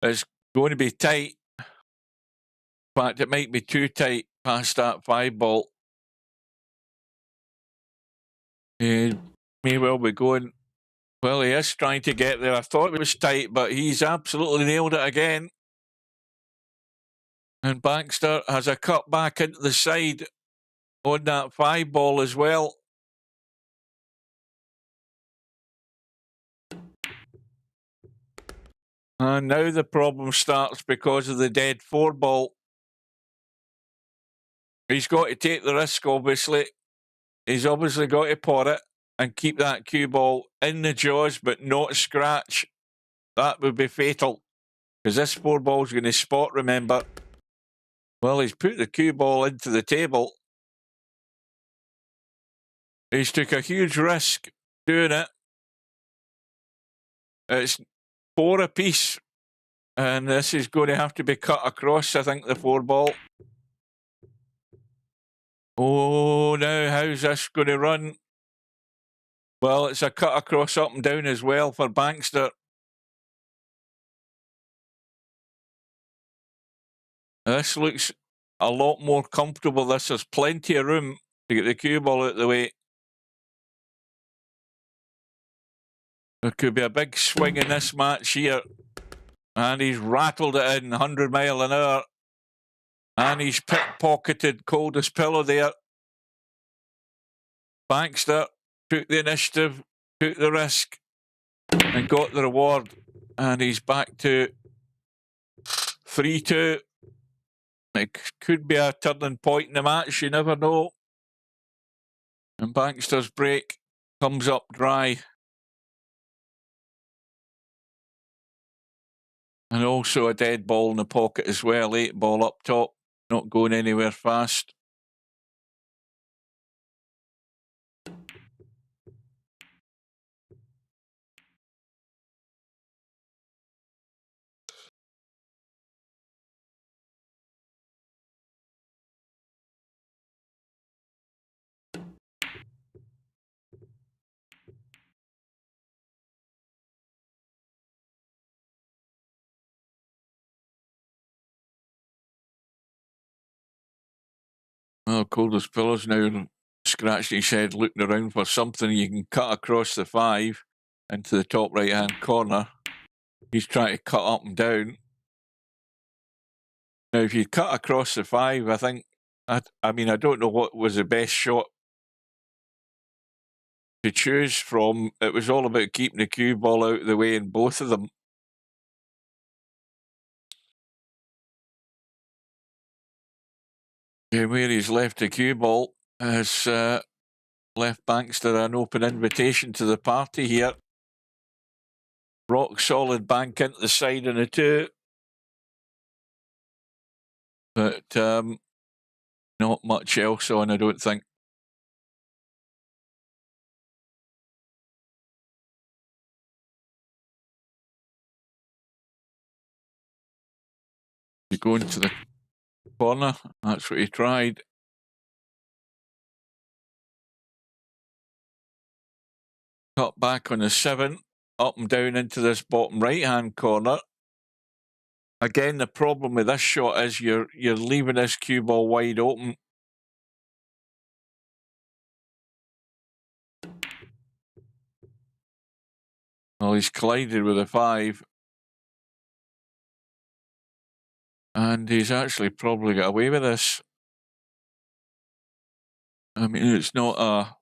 It's going to be tight. In fact, it might be too tight past that 5-ball. He may well be going. Well, he is trying to get there. I thought it was tight, but he's absolutely nailed it again. And Bankster has a cut back into the side on that 5-ball as well. And now the problem starts because of the dead 4-ball. He's got to take the risk, obviously. He's obviously got to pot it and keep that cue ball in the jaws, but not scratch. That would be fatal, because this 4-ball is going to spot, remember. Well, he's put the cue ball into the table. He's took a huge risk doing it. It's 4 apiece, and this is going to have to be cut across, I think, the 4-ball. Oh, now how's this going to run? Well, it's a cut across up and down as well for Bankster. This looks a lot more comfortable. There's plenty of room to get the cue ball out of the way. There could be a big swing in this match here. And he's rattled it in 100 mile an hour. And he's pickpocketed Coldest pillow there. Bankster took the initiative, took the risk, and got the reward. And he's back to 3-2. It could be a turning point in the match, you never know. And Bankster's break comes up dry. And also a dead ball in the pocket as well, 8-ball up top, not going anywhere fast. Well, Coldest Pillow's now scratching his head, looking around for something you can cut across the 5 into the top right-hand corner. He's trying to cut up and down. Now, if you cut across the 5, I think, I mean, I don't know what was the best shot to choose from. It was all about keeping the cue ball out of the way in both of them. Where he's left the cue ball has left Bankster an open invitation to the party here. Rock solid bank into the side on a 2. But not much else on, I don't think. You go into the corner, that's what he tried. Cut back on the 7, up and down into this bottom right-hand corner. Again, the problem with this shot is you're leaving this cue ball wide open. Well, he's collided with a 5. And he's actually probably got away with this. I mean, it's not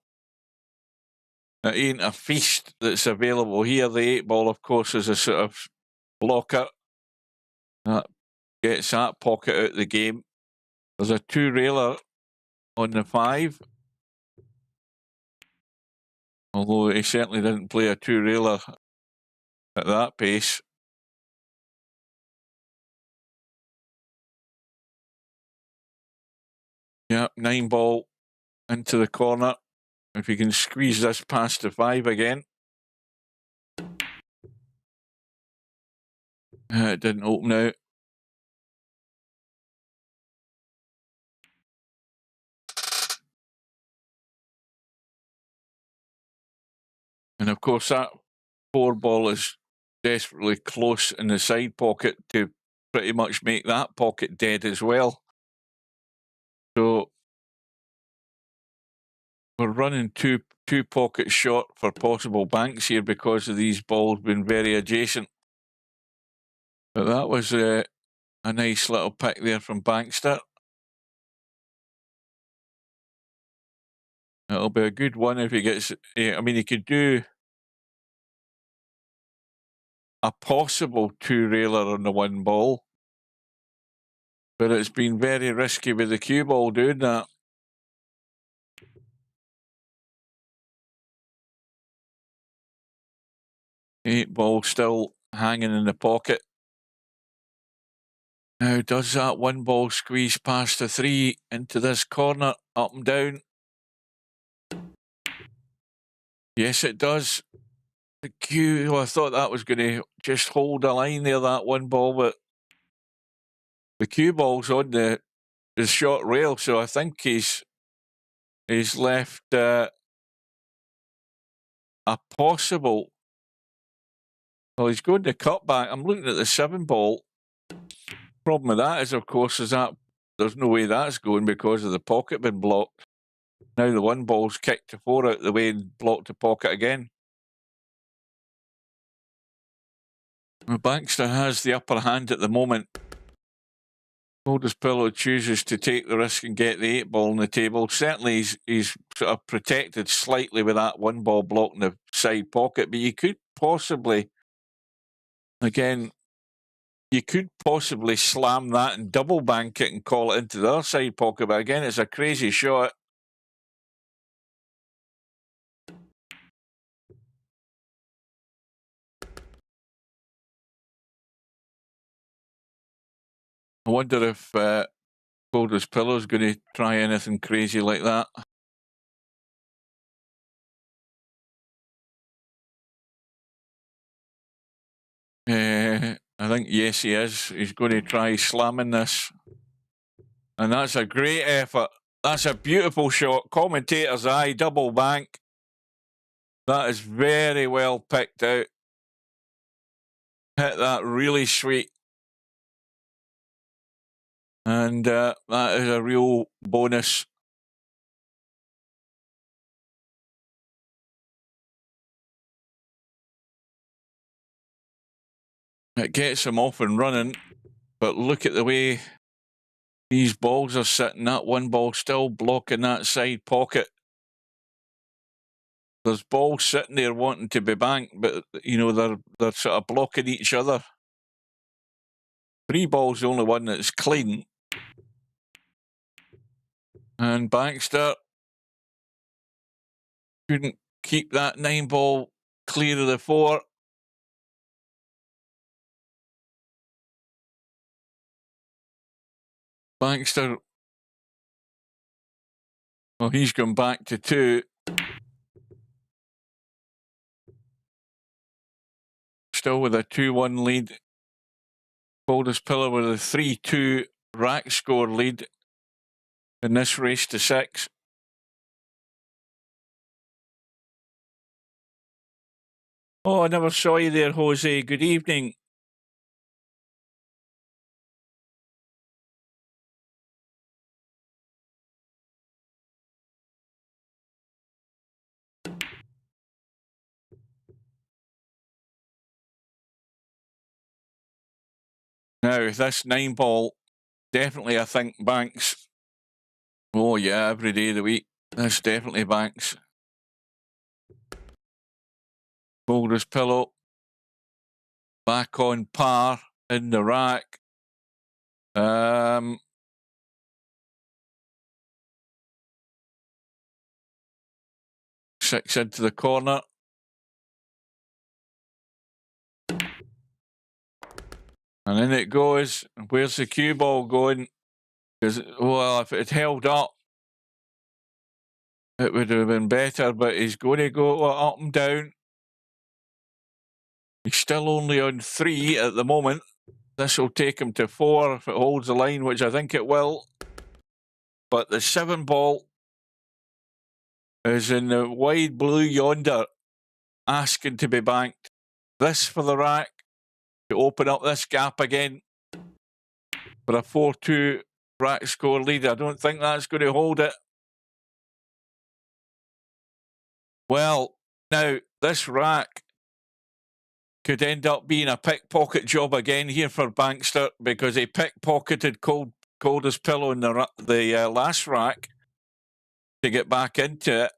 it ain't a feast that's available here. The 8-ball, of course, is a sort of blocker that gets that pocket out of the game. There's a 2-railer on the 5. Although he certainly didn't play a 2-railer at that pace. Yep, 9-ball into the corner. If he can squeeze this past the 5 again. It didn't open out. And of course, that 4 ball is desperately close in the side pocket to pretty much make that pocket dead as well. So we're running two pockets short for possible banks here because of these balls being very adjacent. But that was a nice little pick there from Bankster. It'll be a good one if he gets. I mean, he could do a possible 2-railer on the 1 ball, but it's been very risky with the cue ball doing that. Eight ball still hanging in the pocket. Now, does that 1 ball squeeze past the 3 into this corner, up and down? Yes, it does. The cue, I thought that was going to just hold a line there, that 1 ball, but the cue ball's on the short rail, so I think he's left a possible. Well, he's going to cut back. I'm looking at the 7 ball. Problem with that is, of course, is that there's no way that's going because of the pocket being blocked. Now the 1 ball's kicked to 4 out the way and blocked the pocket again. Well, Bankster has the upper hand at the moment. Coldest Pillow chooses to take the risk and get the 8 ball on the table. Certainly he's sort of protected slightly with that 1 ball blocking the side pocket, but you could possibly, again, you could possibly slam that and double bank it and call it into the other side pocket, but again, it's a crazy shot. I wonder if Coldest Pillow's going to try anything crazy like that. I think, yes, he is. He's going to try slamming this. And that's a great effort. That's a beautiful shot. Commentator's eye, double bank. That is very well picked out. Hit that really sweet. And that is a real bonus. It gets him off and running, but look at the way these balls are sitting. That 1 ball still blocking that side pocket. There's balls sitting there wanting to be banked, but you know they're sort of blocking each other. 3 ball's the only one that's clean. And Bankster couldn't keep that 9 ball clear of the 4. Bankster, well, he's gone back to 2. Still with a 2-1 lead. Coldest Pillar with a 3-2 rack score lead in this race to 6. Oh, I never saw you there, Jose. Good evening. Now, this 9 ball, definitely I think banks. Oh yeah, every day of the week. This definitely banks. Coldest Pillow back on par in the rack. 6 into the corner. And in it goes. Where's the cue ball going? Because, well, if it had held up, it would have been better, but he's going to go up and down. He's still only on 3 at the moment. This will take him to 4 if it holds the line, which I think it will. But the 7 ball is in the wide blue yonder, asking to be banked. this for the rack to open up this gap again for a 4-2 rack score lead. I don't think that's going to hold it. Well, now this rack could end up being a pickpocket job again here for Bankster, because he pickpocketed Coldest pillow in the last rack to get back into it.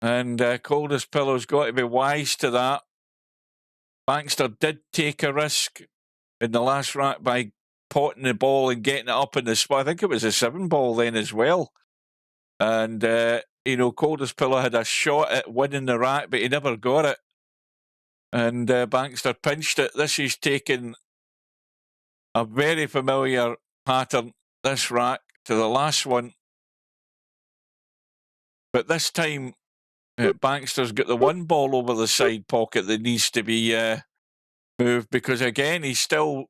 And Coldest pillow's got to be wise to that. Bankster did take a risk in the last rack by potting the ball and getting it up in the spot. I think it was a 7-ball then as well. And, Coldest pillow had a shot at winning the rack, but he never got it. And Bankster pinched it. This is taking a very familiar pattern, this rack, to the last one. But this time, Bankster's got the 1 ball over the side pocket that needs to be moved, because, again, he's still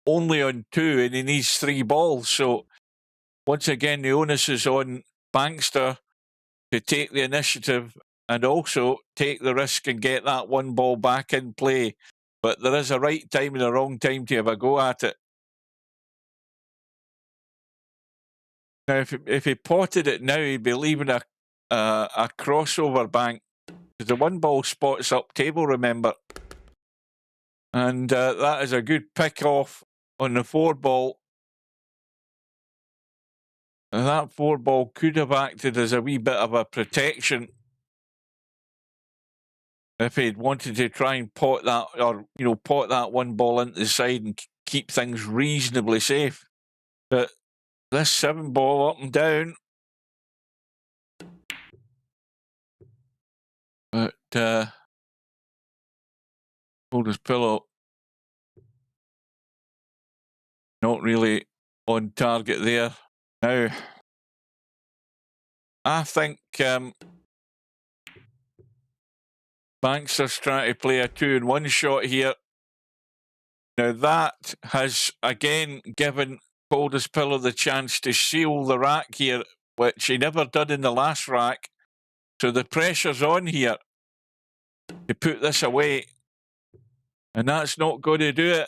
only on 2 and he needs 3 balls. So, once again, the onus is on Bankster to take the initiative and also take the risk and get that 1 ball back in play. But there is a right time and a wrong time to have a go at it. Now, if he potted it now, he'd be leaving a crossover bank, because the 1 ball spots up table, remember. And that is a good pick off on the 4 ball. And that 4 ball could have acted as a wee bit of a protection if he'd wanted to try and pot that, or, pot that 1 ball into the side and keep things reasonably safe. But this 7 ball up and down. But Coldest pillow not really on target there. Now, I think Bankster's trying to play a 2-in-1 shot here. Now, that has again given Coldest pillow the chance to seal the rack here, which he never did in the last rack. So the pressure's on here to put this away, and that's not going to do it.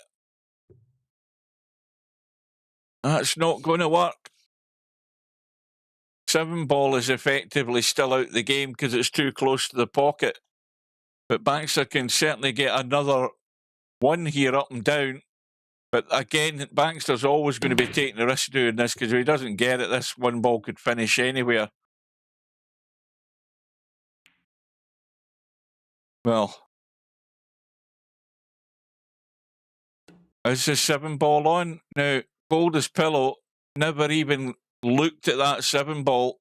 That's not going to work. 7 ball is effectively still out the game because it's too close to the pocket. But Bankster can certainly get another 1 here up and down. But again, Bankster's always going to be taking the risk doing this, because if he doesn't get it, this 1 ball could finish anywhere. Well, is the 7 ball on? Now, Coldest pillow never even looked at that 7 ball.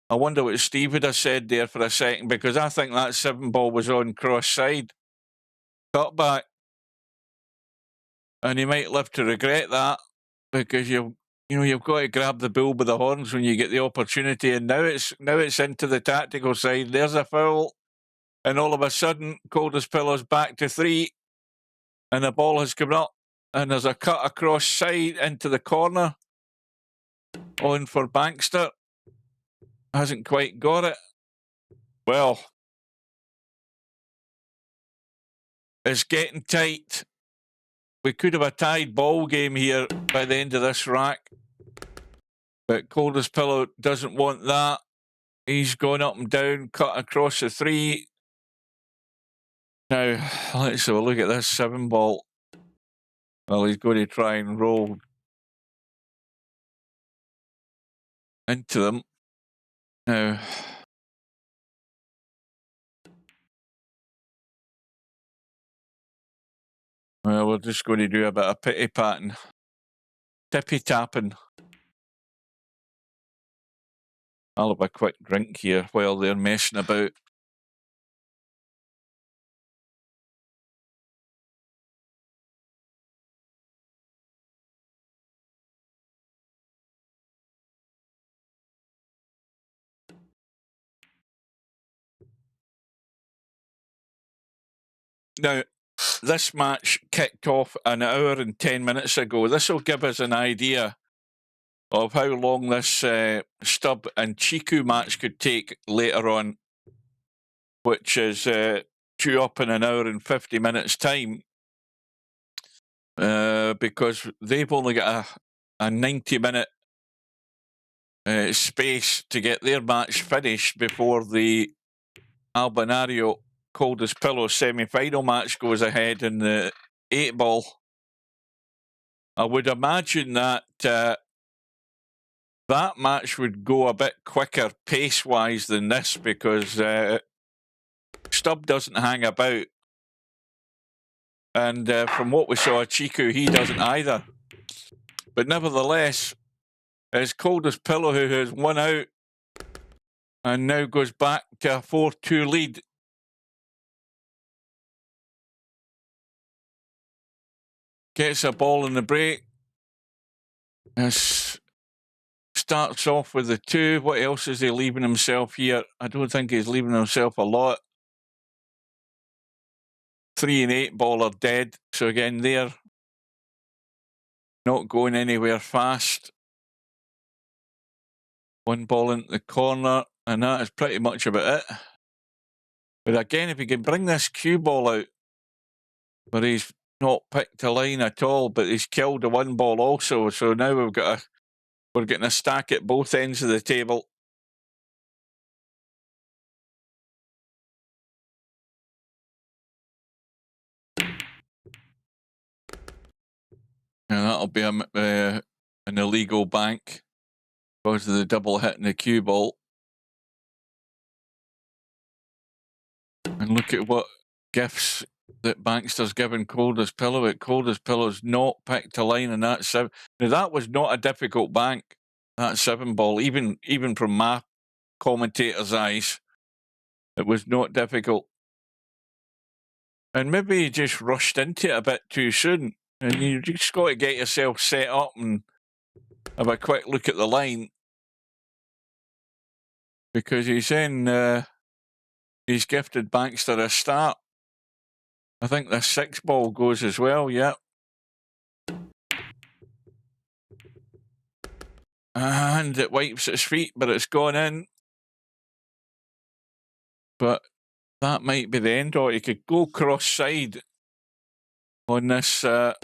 I wonder what Steve would have said there for a second, because I think that 7 ball was on cross side. Cut back. And he might live to regret that, because you've got to grab the bull by the horns when you get the opportunity. And now it's into the tactical side. There's a foul, and all of a sudden, Coldest pillow's back to 3, and the ball has come up, and there's a cut across side into the corner. On for Bankster. Hasn't quite got it. Well, it's getting tight. We could have a tied ball game here by the end of this rack. But Coldest pillow doesn't want that. He's going up and down, cut across the 3. Now, let's have a look at this 7 ball. Well, he's going to try and roll into them. Now, well, we're just going to do a bit of pity patting. Tippy tapping. I'll have a quick drink here while they're messing about. Now, this match kicked off an hour and 10 minutes ago. This will give us an idea of how long this Stubb and Chiku match could take later on, which is due up in an hour and 50 minutes time, because they've only got a 90-minute space to get their match finished before the Albinario Coldest Pillow semi-final match goes ahead in the 8-ball. I would imagine that that match would go a bit quicker pace-wise than this, because Stubb doesn't hang about. And from what we saw, Chiku, he doesn't either. But nevertheless, it's Coldest Pillow who has won out and now goes back to a 4-2 lead. Gets a ball in the break. Starts off with the 2. What else is he leaving himself here? I don't think he's leaving himself a lot. 3 and 8-ball are dead. So again, they're not going anywhere fast. 1 ball into the corner, and that is pretty much about it. But again, if he can bring this cue ball out, but he's not picked a line at all, but he's killed the 1 ball also. So now we're getting a stack at both ends of the table. And that'll be an illegal bank because of the double hit in the cue ball. And look at what gifts that Bankster's given Coldest Pillow. Coldest Pillow's not picked a line in that 7. Now, that was not a difficult bank, that 7 ball, even from my commentator's eyes. It was not difficult. And maybe you just rushed into it a bit too soon. And you just got to get yourself set up and have a quick look at the line. Because he's in, he's gifted Bankster a start. I think the 6 ball goes as well, yeah. And it wipes its feet, but it's gone in. But that might be the end of it. He could go cross-side on this 4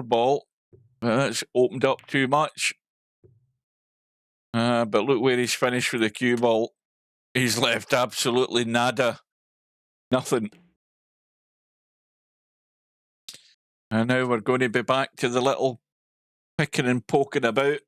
ball. That's opened up too much. But look where he's finished with the cue ball. He's left absolutely nada. Nothing. And now we're going to be back to the little picking and poking about.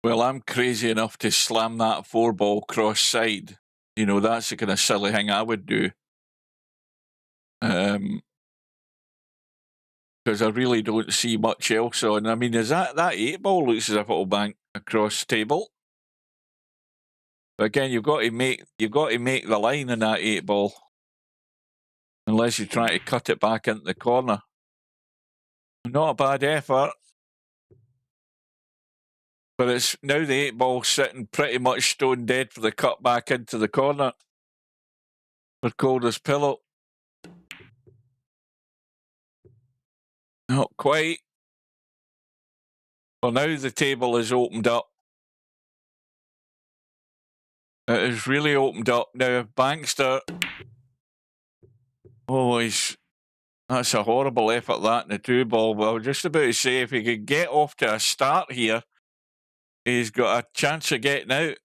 Well, I'm crazy enough to slam that 4 ball cross side. You know, that's the kind of silly thing I would do. Because I really don't see much else on. I mean, is that 8 ball looks as if it'll bank across table. But again, you've got to make the line in that 8 ball. Unless you try to cut it back into the corner. Not a bad effort. But it's now the 8 ball sitting pretty much stone dead for the cut back into the corner for Coldest Pillow. Not quite. Well, now the table is opened up. It is really opened up. Now, Bankster... Oh, that's a horrible effort, that, in the 2 ball. Well, I was just about to say, if he could get off to a start here, he's got a chance of getting out.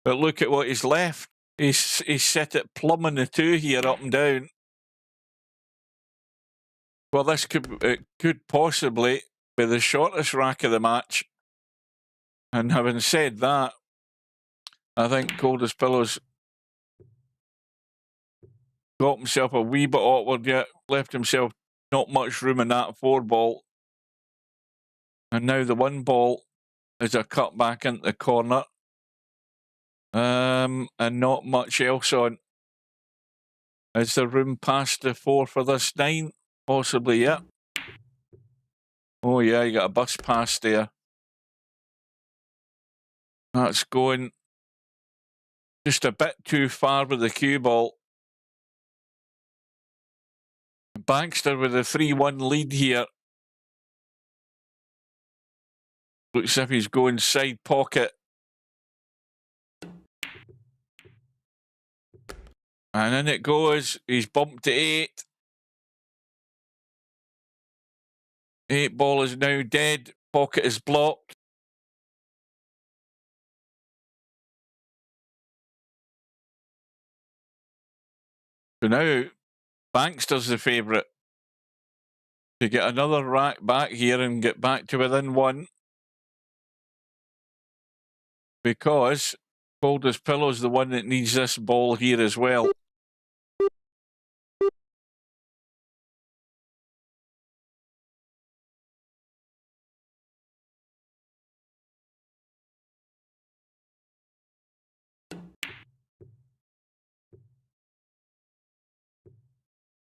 But look at what he's left. He's set it plumb in the 2 here, up and down. Well, this could possibly be the shortest rack of the match. And having said that, I think Coldest Pillow's got himself a wee bit awkward yet, left himself not much room in that 4 ball. And now the 1 ball is a cut back into the corner. And not much else on. Is there room past the 4 for this 9? Possibly, yeah. Oh, yeah, you got a bus pass there. That's going. Just a bit too far with the cue ball. Bankster with a 3-1 lead here. Looks as if he's going side pocket. And in it goes. He's bumped to 8. 8 ball is now dead. Pocket is blocked. So now Bankster's the favourite to get another rack back here and get back to within 1. Because Coldest Pillow's the one that needs this ball here as well.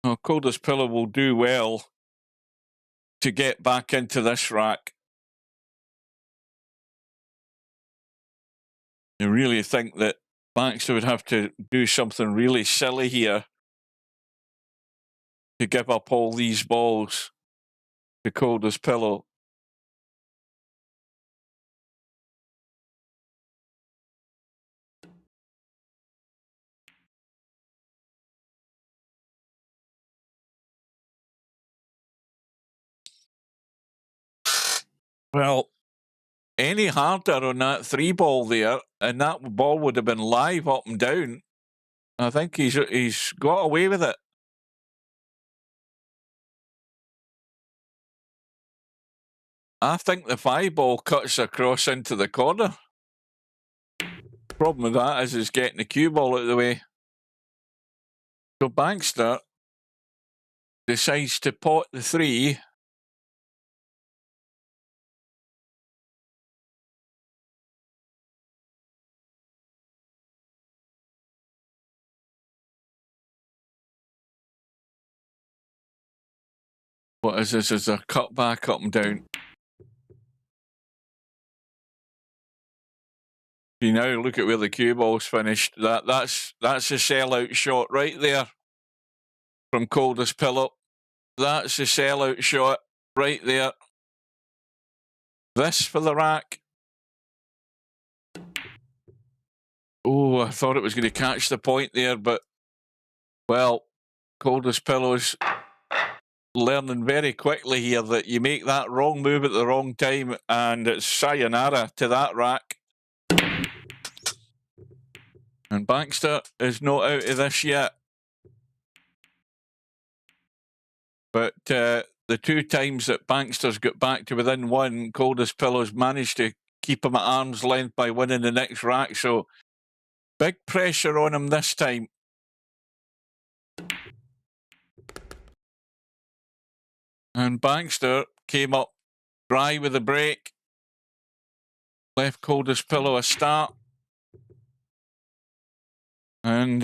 Well, Coldest Pillow will do well to get back into this rack. I really think that Bankster would have to do something really silly here to give up all these balls to Coldest Pillow. Well, any harder on that 3 ball there, and that ball would have been live up and down. I think he's got away with it. I think the 5 ball cuts across into the corner. Problem with that is getting the cue ball out of the way. So Bankster decides to pot the 3. What is this? Is a cut back up and down. You now look at where the cue ball's finished. That's a sellout shot right there from Coldest Pillow. That's a sellout shot right there. This for the rack. Oh, I thought it was going to catch the point there, but well, Coldest Pillow's learning very quickly here that you make that wrong move at the wrong time, and it's sayonara to that rack. And Bankster is not out of this yet. But the 2 times that Bankster's got back to within 1, Coldest Pillow's managed to keep him at arm's length by winning the next rack. So big pressure on him this time. And Bankster came up dry with a break. Left Coldest Pillow a start. And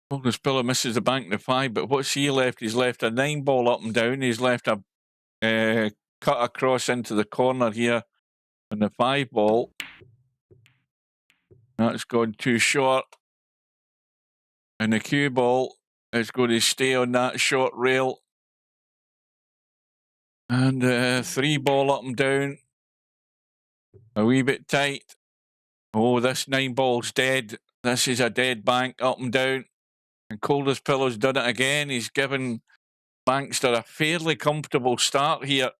Coldest Pillow misses the bank to 5, but what's he left? He's left a 9 ball up and down. He's left a cut across into the corner here on the 5 ball. That's gone too short. And the cue ball is going to stay on that short rail. And 3 ball up and down. A wee bit tight. Oh, this 9 ball's dead. This is a dead bank up and down. And Coldest Pillow's done it again. He's given Bankster a fairly comfortable start here.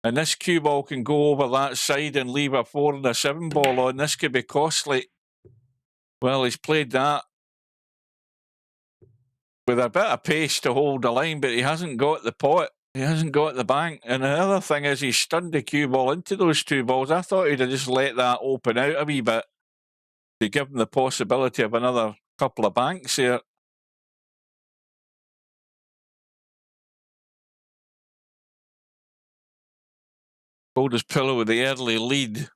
And this cue ball can go over that side and leave a 4 and a 7 ball on. This could be costly. Well, he's played that with a bit of pace to hold the line, but he hasn't got the pot. He hasn't got the bank. And the other thing is he's stunned the cue ball into those 2 balls. I thought he'd have just let that open out a wee bit to give him the possibility of another couple of banks here. Coldest Pillow with the early lead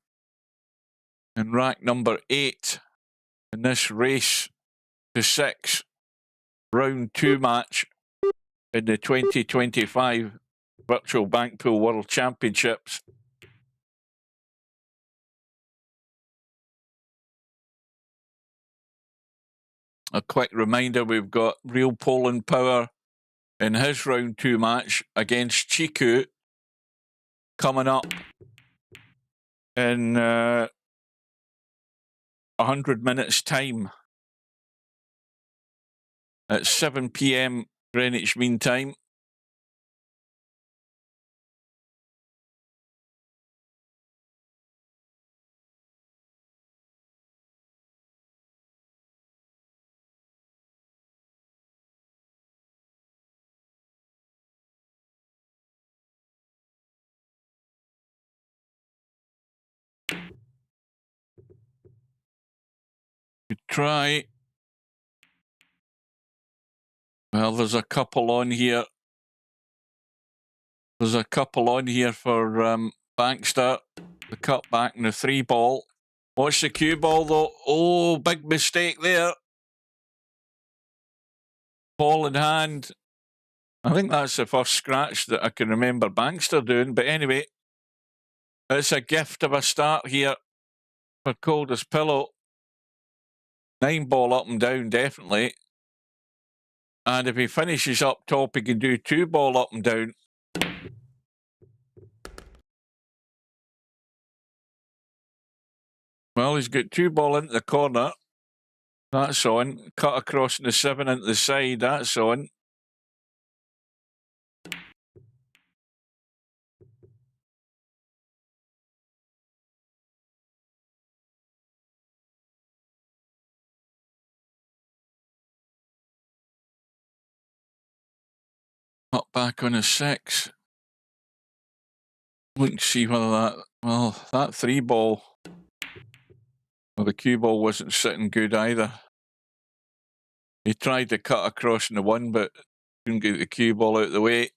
in rack number 8 in this race to 6 round 2 match in the 2025 Virtual Bank Pool World Championships. A quick reminder, we've got Real Poland Power in his round 2 match against Chiku coming up in 100 minutes time at 7 p.m. Greenwich Mean Time. Good try. Well, there's a couple on here. There's a couple on here for Bankster. The cut back and the 3 ball. Watch the cue ball though. Oh, big mistake there. Ball in hand. I think that's the first scratch that I can remember Bankster doing. But anyway, it's a gift of a start here for Coldest Pillow. 9 ball up and down, definitely. And if he finishes up top, he can do 2 ball up and down. Well, he's got 2 ball into the corner. That's on. Cut across in the 7 into the side. That's on. Up back on a 6. Look and see whether that... Well, that 3 ball... Well, the cue ball wasn't sitting good either. He tried to cut across in the 1, but couldn't get the cue ball out of the way.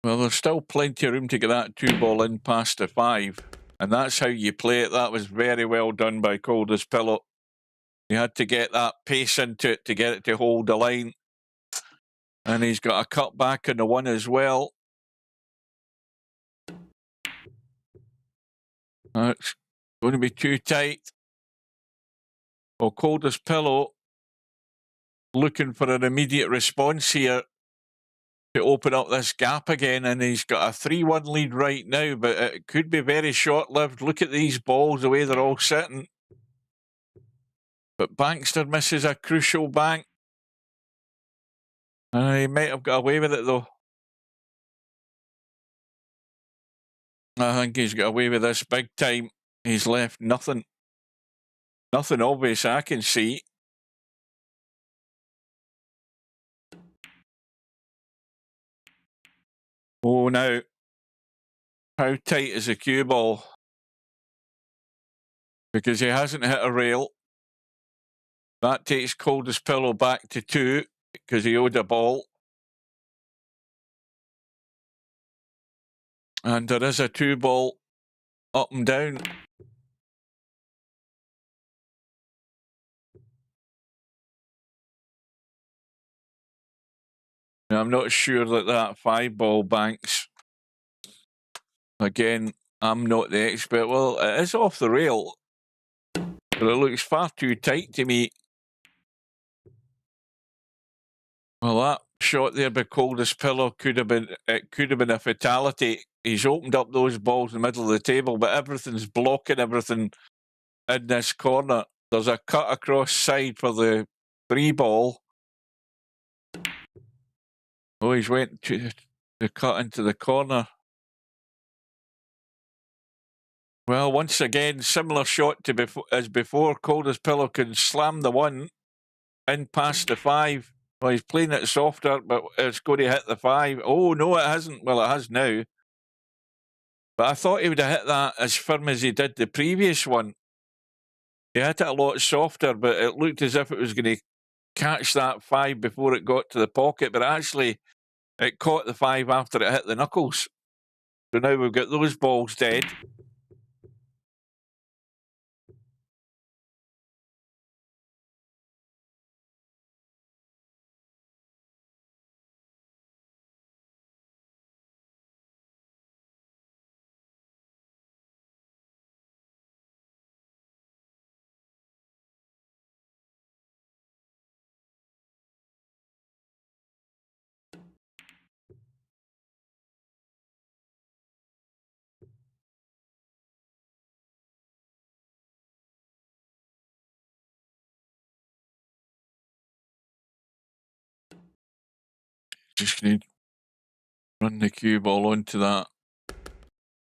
Well, there's still plenty of room to get that 2 ball in past the 5. And that's how you play it. That was very well done by Coldest Pillow. He had to get that pace into it to get it to hold the line. And he's got a cut back on the 1 as well. That's going to be too tight. Well, Coldest Pillow looking for an immediate response here to open up this gap again, and he's got a 3-1 lead right now, but it could be very short-lived. Look at these balls, the way they're all sitting. But Bankster misses a crucial bank. He might have got away with it, though. I think he's got away with this big time. He's left nothing obvious I can see. Oh, now, how tight is the cue ball? Because he hasn't hit a rail. That takes Coldest Pillow back to 2 because he owed a ball. And there is a 2 ball up and down. I'm not sure that 5 ball banks. Again, I'm not the expert. Well, it is off the rail, but it looks far too tight to me. Well, that shot there by Coldest Pillow could have been a fatality. He's opened up those balls in the middle of the table, but everything's blocking everything in this corner. There's a cut across side for the 3 ball. Oh, he's went to cut into the corner. Well, once again, similar shot to as before. Coldest Pillow can slam the 1 in past the 5. Well, he's playing it softer, but it's going to hit the 5. Oh, no, it hasn't. Well, it has now. But I thought he would have hit that as firm as he did the previous one. He hit it a lot softer, but it looked as if it was going to catch that 5 before it got to the pocket. But actually, it caught the 5 after it hit the knuckles. So now we've got those balls dead. Just going to run the cue ball onto that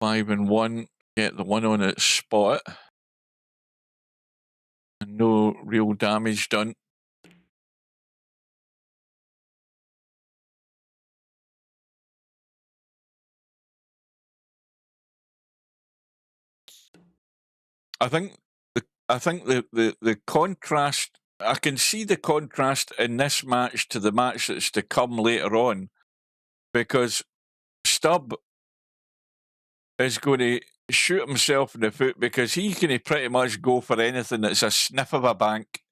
5 and 1, get the 1 on its spot, and no real damage done. I think the contrast, I can see the contrast in this match to the match that's to come later on, because Stubb is going to shoot himself in the foot because he can pretty much go for anything that's a sniff of a bank,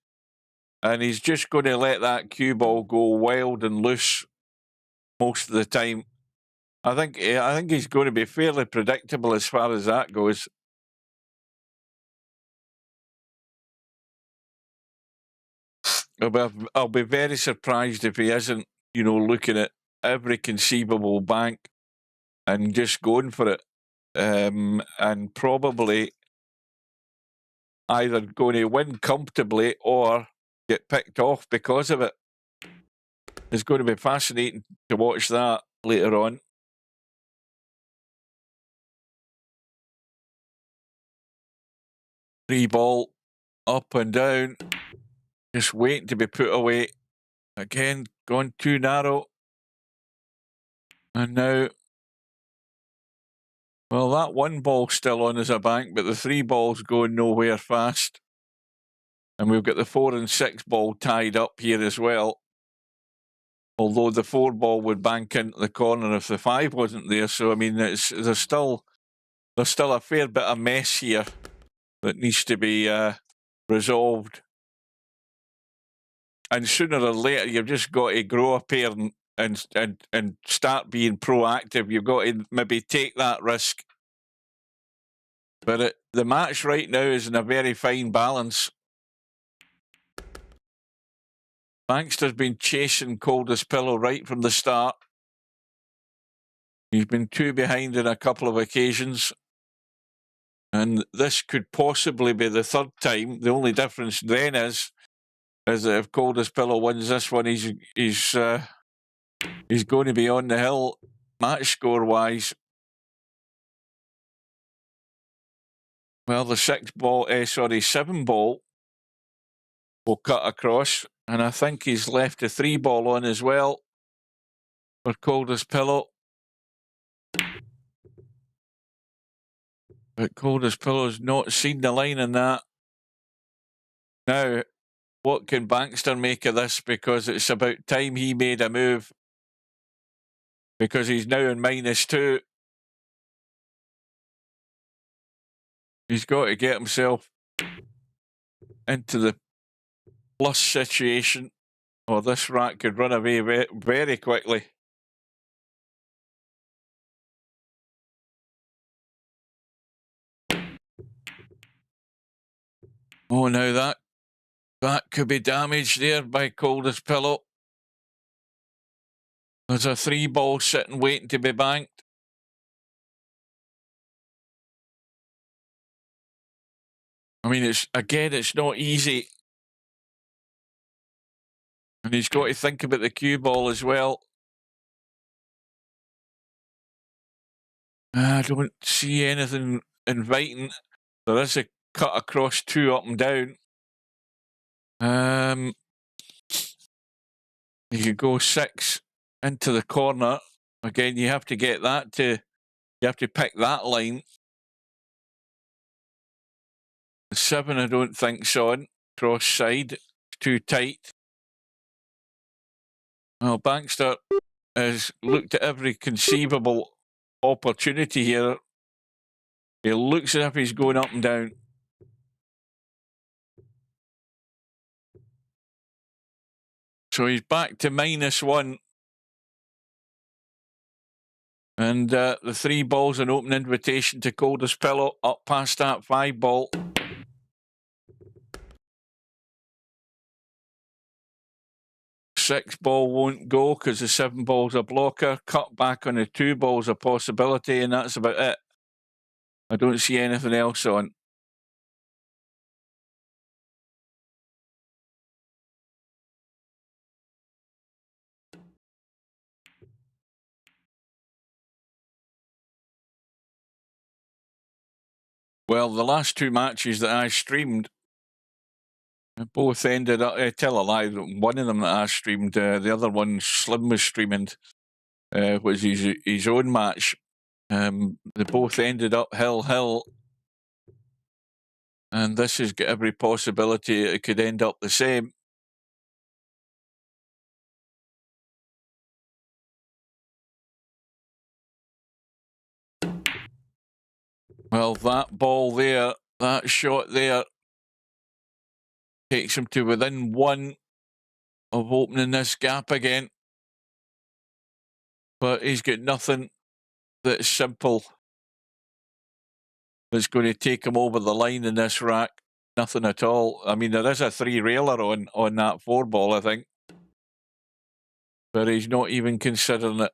and he's just going to let that cue ball go wild and loose most of the time. I think he's going to be fairly predictable as far as that goes. I'll be very surprised if he isn't, looking at every conceivable bank and just going for it, and probably either going to win comfortably or get picked off because of it. It's going to be fascinating to watch that later on. Three ball, up and down, just waiting to be put away. Again, gone too narrow. And now, well, that 1 ball still on as a bank, but the 3 balls going nowhere fast. And we've got the 4 and 6 ball tied up here as well. Although the 4 ball would bank into the corner if the 5 wasn't there. So, I mean, there's still a fair bit of mess here that needs to be resolved. And sooner or later, you've just got to grow up here and start being proactive. You've got to maybe take that risk. But the match right now is in a very fine balance. Bankster's been chasing Coldest Pillow right from the start. He's been 2 behind on a couple of occasions. And this could possibly be the 3rd time. The only difference then is that if Coldest Pillow wins this one, he's going to be on the hill match score wise. Well, the 7 ball will cut across, and I think he's left the 3 ball on as well for Coldest Pillow. But Coldest Pillow's not seen the line in that. Now, what can Bankster make of this? Because it's about time he made a move, because he's now in -2. He's got to get himself into the plus situation, or this rat could run away very quickly. Oh, now that could be damaged there by Coldest Pillow. There's a 3 ball sitting waiting to be banked. I mean, it's not easy. And he's got to think about the cue ball as well. I don't see anything inviting. There is a cut across 2 up and down. You could go 6 into the corner. Again, you have to get that you have to pick that line. 7, I don't think's on. Cross side, too tight. Well, Bankster has looked at every conceivable opportunity here. He looks as if he's going up and down. So he's back to -1. And the 3 ball's an open invitation to Coldest Pillow up past that 5 ball. Six ball won't go because the 7 ball's a blocker. Cut back on the 2 ball's a possibility, and that's about it. I don't see anything else on. Well, the last two matches that I streamed both ended up, tell a lie, one of them that I streamed, the other one Slim was streaming, was his own match. They both ended up hill. And this has got every possibility it could end up the same. Well, that ball there, that shot there, takes him to within one of opening this gap again. But he's got nothing that's simple that's going to take him over the line in this rack. Nothing at all. I mean, there is a three-railer on that four ball, I think. But he's not even considering it.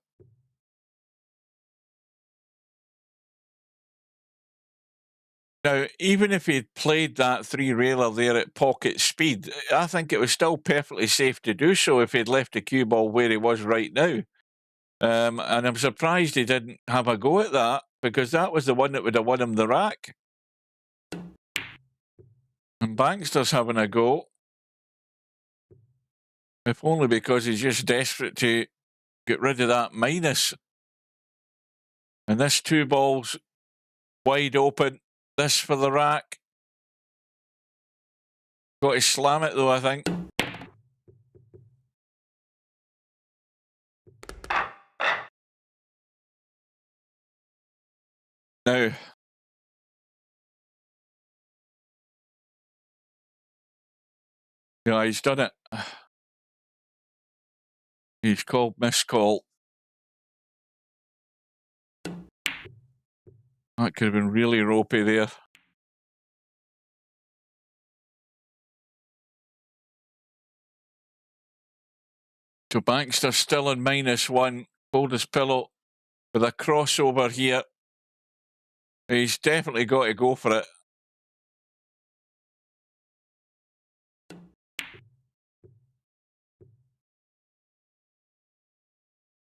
Now, even if he'd played that three-railer there at pocket speed, I think it was still perfectly safe to do so if he'd left the cue ball where he was right now. And I'm surprised he didn't have a go at that, because that was the one that would have won him the rack. And Bankster's having a go. If only because he's just desperate to get rid of that minus. And this two balls wide open. This for the rack. Got to slam it though, I think. Now, yeah, he's done it. He's called miscall. That could have been really ropey there. So Bankster still on -1. Coldest pillow with a crossover here. He's definitely got to go for it.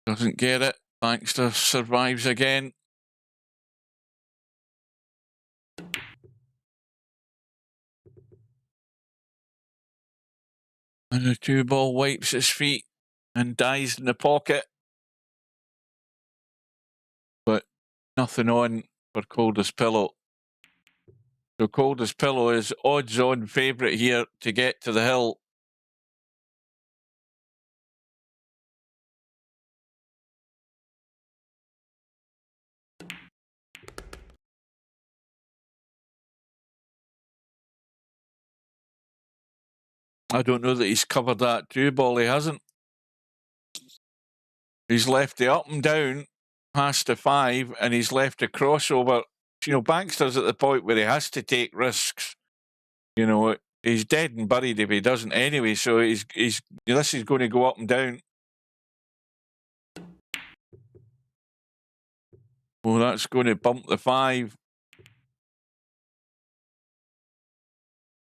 Doesn't get it. Bankster survives again. And the two ball wipes his feet and dies in the pocket. But nothing on for Coldest pillow. So Coldest pillow is odds-on favourite here to get to the hill. I don't know that he's covered that two ball. He hasn't. He's left the up and down past the 5, and he's left a crossover. You know, Bankster's at the point where he has to take risks. You know, he's dead and buried if he doesn't anyway. So this is going to go up and down. Well, that's going to bump the 5.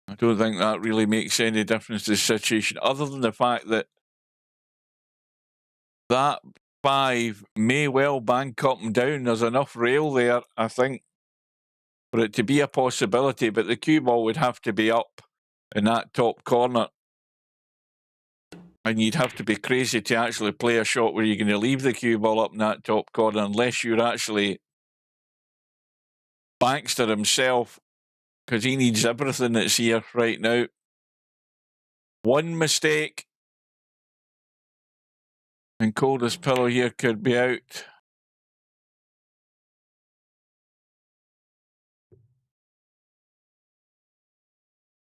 I don't think that really makes any difference to the situation, other than the fact that that 5 may well bank up and down. There's enough rail there, I think, for it to be a possibility, but the cue ball would have to be up in that top corner. And you'd have to be crazy to actually play a shot where you're going to leave the cue ball up in that top corner, unless you're actually Bankster himself, because he needs everything that's here right now. One mistake, and Coldest pillow here could be out.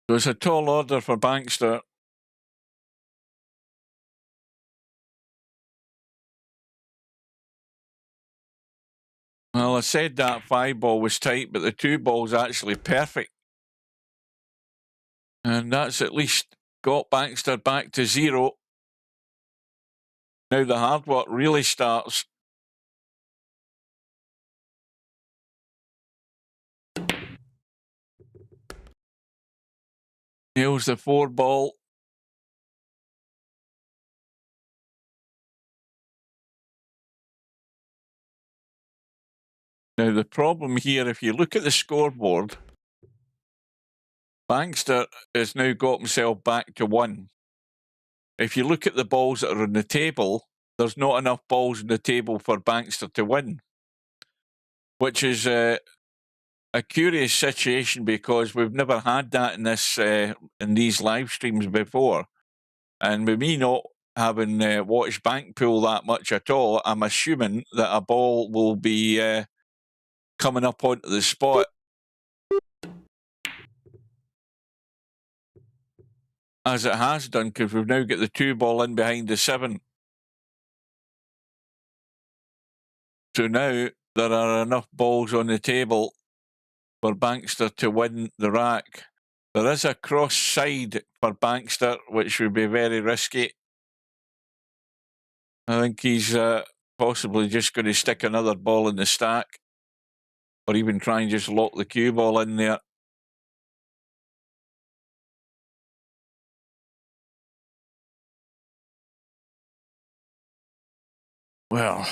So it's a tall order for Bankster. Well, I said that 5 ball was tight, but the 2 ball's actually perfect. And that's at least got Bankster back to 0. Now the hard work really starts. Nails the 4 ball. Now, the problem here, if you look at the scoreboard, Bankster has now got himself back to 1. If you look at the balls that are on the table, there's not enough balls on the table for Bankster to win, which is a curious situation because we've never had that in these live streams before. And with me not having watched Bankpool that much at all, I'm assuming that a ball will be coming up onto the spot. As it has done, because we've now got the 2 ball in behind the 7. So now there are enough balls on the table for Bankster to win the rack. There is a cross side for Bankster, which would be very risky. I think he's possibly just going to stick another ball in the stack, or even try and just lock the cue ball in there. Well,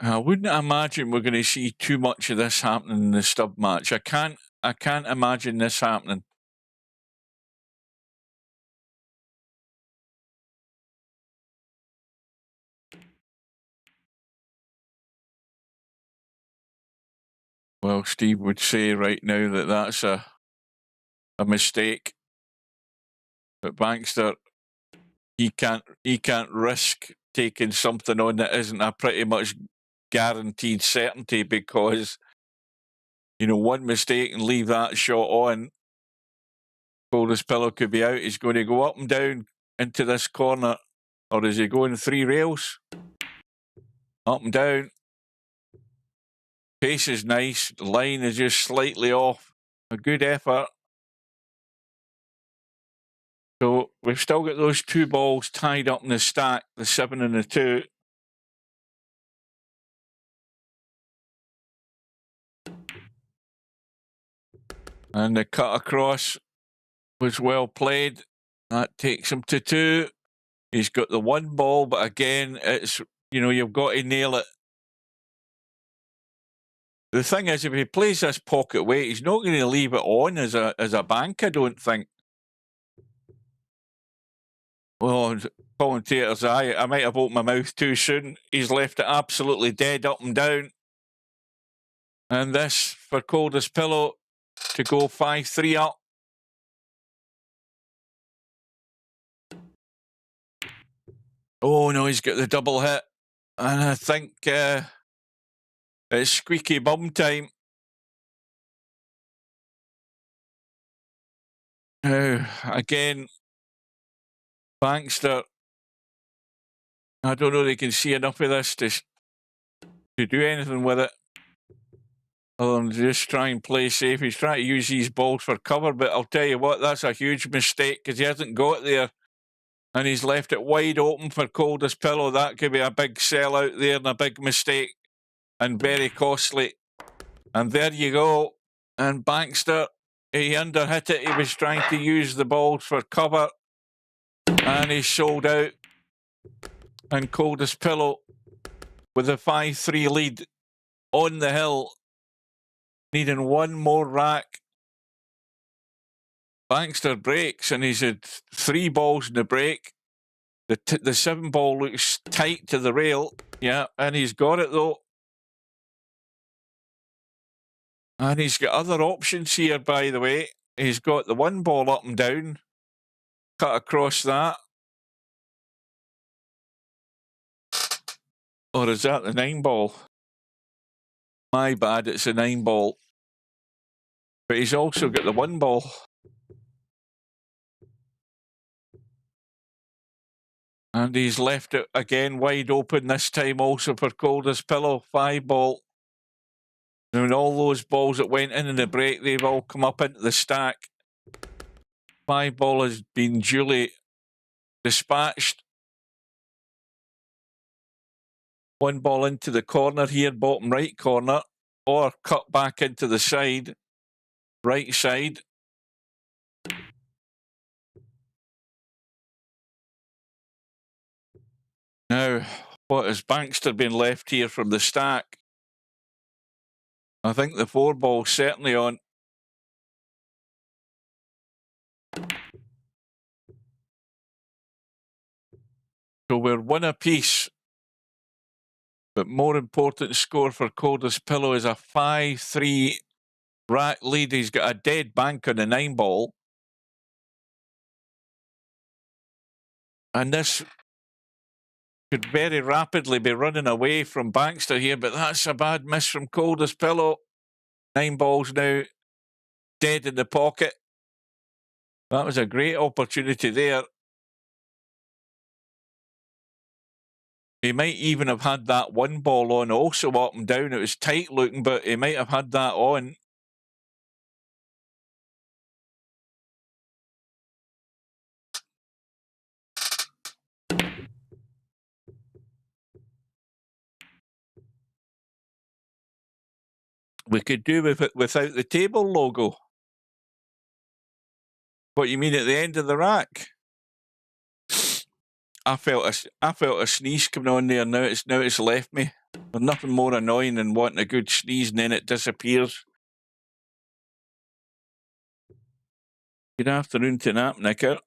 I wouldn't imagine we're going to see too much of this happening in the stub match. I can't imagine this happening. Well, Steve would say right now that that's a mistake. But Bankster, he can't risk taking something on that isn't a pretty much guaranteed certainty, because, you know, one mistake and leave that shot on, Coldest Pillow could be out. He's going to go up and down into this corner, or is he going 3 rails? Up and down. Pace is nice. The line is just slightly off. A good effort. So we've still got those 2 balls tied up in the stack, the 7 and the 2. And the cut across was well played. That takes him to 2. He's got the 1 ball, but again, it's, you know, you've got to nail it. The thing is, if he plays this pocket weight, he's not going to leave it on as a bank, I don't think. Well, commentators, I might have opened my mouth too soon. He's left it absolutely dead up and down. And this for Coldest Pillow to go 5-3 up. Oh no, he's got the double hit. And I think it's squeaky bum time. Again, Bankster, I don't know they can see enough of this to do anything with it, other than just try and play safe. He's trying to use these balls for cover, but I'll tell you what, that's a huge mistake, because he hasn't got there, and he's left it wide open for Coldest Pillow. That could be a big sell out there and a big mistake, and very costly. And there you go. And Bankster, he underhit it. He was trying to use the balls for cover, and he sold out. And Coldest Pillow with a 5-3 lead on the hill, needing 1 more rack. Bankster breaks, and he's had 3 balls in the break. The 7 ball looks tight to the rail. Yeah, and he's got it though. And he's got other options here, by the way. He's got the 1 ball up and down, cut across that. Or is that the 9 ball? My bad, it's a 9 ball. But he's also got the 1 ball. And he's left it again wide open, this time also for Coldest Pillow. 5 ball. And all those balls that went in the break, they've all come up into the stack. 5 ball has been duly dispatched. 1 ball into the corner here, bottom right corner, or cut back into the side, right side. Now, what has Bankster been left here from the stack? I think the 4-ball's certainly on. So we're 1 apiece. But more important score for Coldest Pillow is a 5-3 rack lead. He's got a dead bank on the 9-ball. And this could very rapidly be running away from Bankster here, but that's a bad miss from Coldest Pillow. 9 balls now dead in the pocket. That was a great opportunity there. He might even have had that 1 ball on also up and down. It was tight looking, but he might have had that on. We could do with it without the table logo. What you mean at the end of the rack? I felt a sneeze coming on there. Now it's left me. There's nothing more annoying than wanting a good sneeze and then it disappears. Good afternoon to Nap Nicker.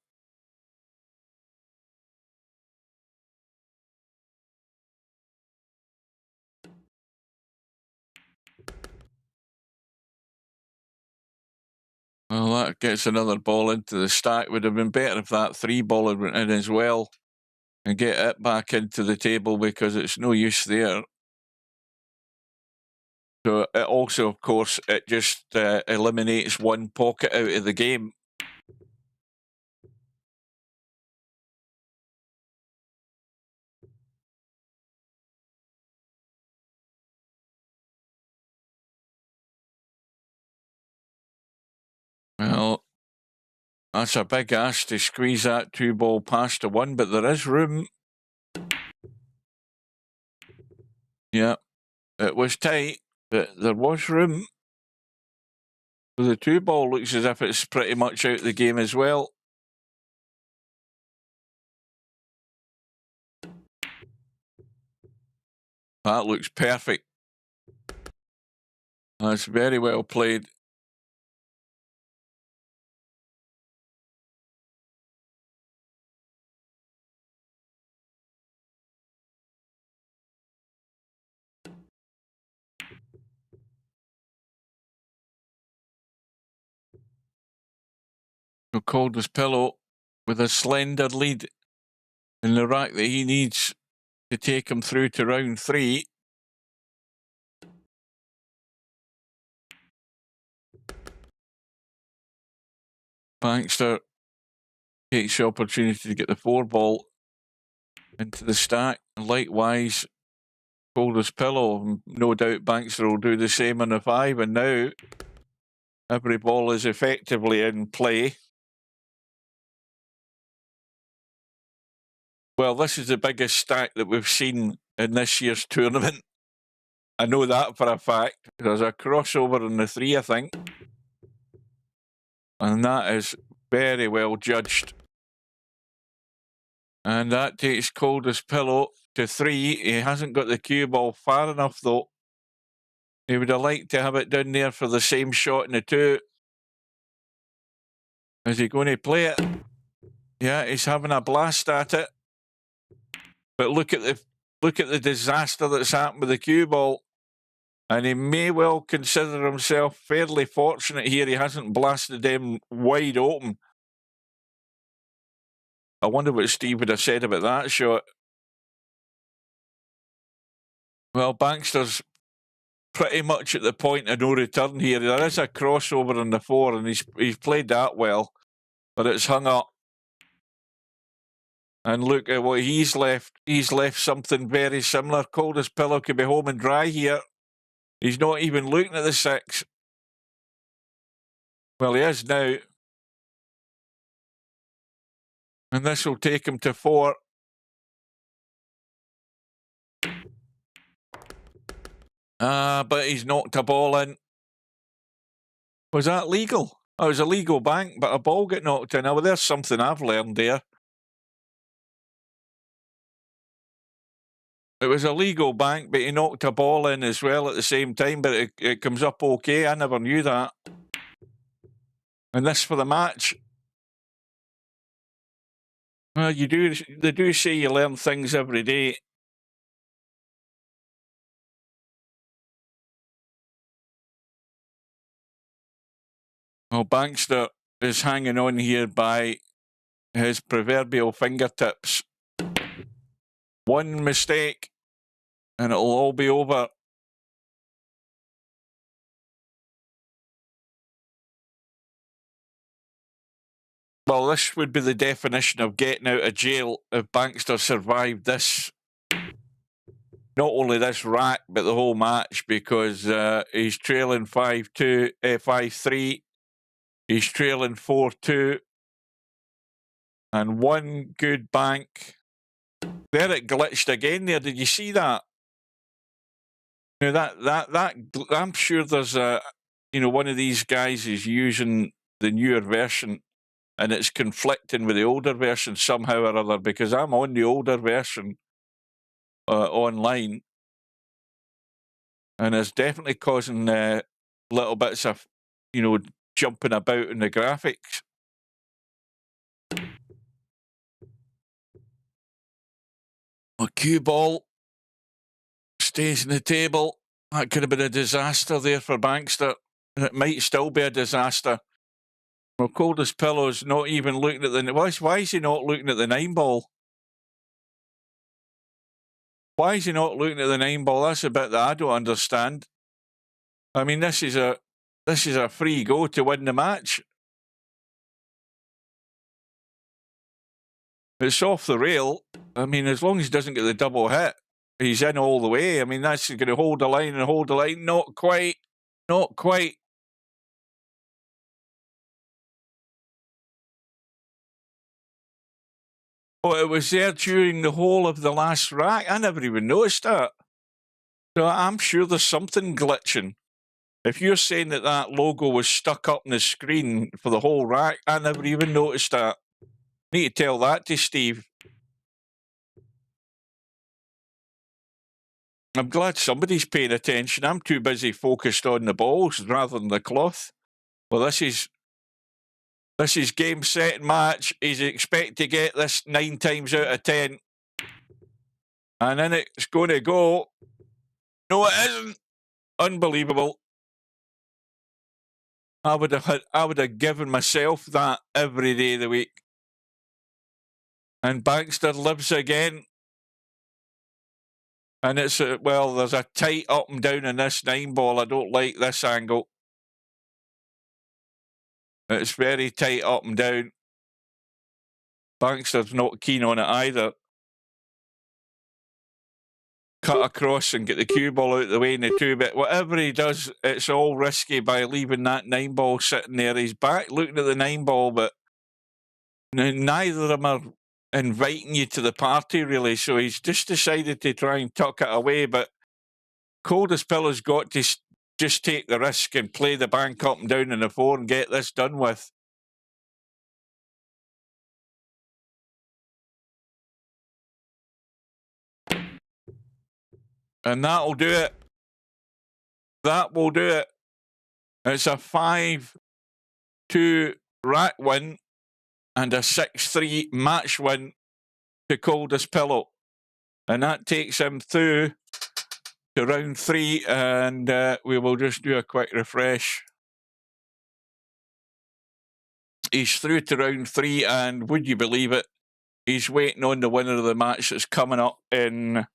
Well, that gets another ball into the stack. Would have been better if that 3-ball had went in as well and get it back into the table because it's no use there. So it also, of course, it just eliminates 1 pocket out of the game. Well, that's a big ask to squeeze that 2-ball past the 1, but there is room. Yeah, it was tight, but there was room. So the 2-ball looks as if it's pretty much out of the game as well. That looks perfect. That's very well played. So Coldest Pillow with a slender lead in the rack that he needs to take him through to round 3. Bankster takes the opportunity to get the 4-ball into the stack. Likewise, Coldest Pillow. No doubt Bankster will do the same on the 5. And now every ball is effectively in play. Well, this is the biggest stack that we've seen in this year's tournament. I know that for a fact. There's a crossover in the 3, I think. And that is very well judged. And that takes Coldest Pillow to 3. He hasn't got the cue ball far enough, though. He would have liked to have it down there for the same shot in the 2. Is he going to play it? Yeah, he's having a blast at it. But look at the disaster that's happened with the cue ball. And he may well consider himself fairly fortunate here. He hasn't blasted them wide open. I wonder what Steve would have said about that shot. Well, Bankster's pretty much at the point of no return here. There is a crossover on the 4, and he's played that well, but it's hung up. And look at what he's left. He's left something very similar. Coldest Pillow could be home and dry here. He's not even looking at the 6. Well, he is now. And this will take him to 4. But he's knocked a ball in. Was that legal? Oh, it was a legal bank, but a ball got knocked in. Oh, well, there's something I've learned there. It was a legal bank, but he knocked a ball in as well at the same time, but it comes up okay. I never knew that. And this for the match. Well, they do say you learn things every day. Well, Bankster is hanging on here by his proverbial fingertips. One mistake, and it'll all be over. Well, this would be the definition of getting out of jail if Bankster survived this. Not only this rack, but the whole match, because he's trailing 5-2, 5-3. He's trailing 4-2. And one good bank. There it glitched again there. Did you see that? Now that I'm sure there's one of these guys is using the newer version and it's conflicting with the older version somehow or other, because I'm on the older version online, and it's definitely causing little bits of, jumping about in the graphics. A cue ball stays in the table. That could have been a disaster there for Bankster. It might still be a disaster. Well, Coldest Pillow's not even looking at the... Why is he not looking at the 9-ball? Why is he not looking at the 9-ball? That's a bit that I don't understand. I mean, this is a free go to win the match. It's off the rail. I mean, as long as he doesn't get the double hit, he's in all the way. I mean, that's going to hold the line and hold the line. Not quite. Not quite. Oh, it was there during the whole of the last rack. I never even noticed that. So I'm sure there's something glitching. If you're saying that that logo was stuck up on the screen for the whole rack, I never even noticed that. Need to tell that to Steve. I'm glad somebody's paying attention. I'm too busy focused on the balls rather than the cloth. Well, this is game, set, and match. He's expected to get this 9 times out of 10. And then it's going to go. No, it isn't. Unbelievable. I would have given myself that every day of the week. And Bankster lives again. And it's, there's a tight up and down in this 9-ball. I don't like this angle. It's very tight up and down. Bankster's not keen on it either. Cut across and get the cue ball out of the way in the 2-bit. Whatever he does, it's all risky by leaving that 9-ball sitting there. He's back looking at the 9-ball, but neither of them are inviting you to the party, really. So he's just decided to try and tuck it away. But Coldest Pillow's got to just take the risk and play the bank up and down in the 4 and get this done with. And that'll do it. That will do it. It's a 5-2 rack win and a 6-3 match win to Coldest Pillow. And that takes him through to round 3, and we will just do a quick refresh. He's through to round 3, and would you believe it, he's waiting on the winner of the match that's coming up in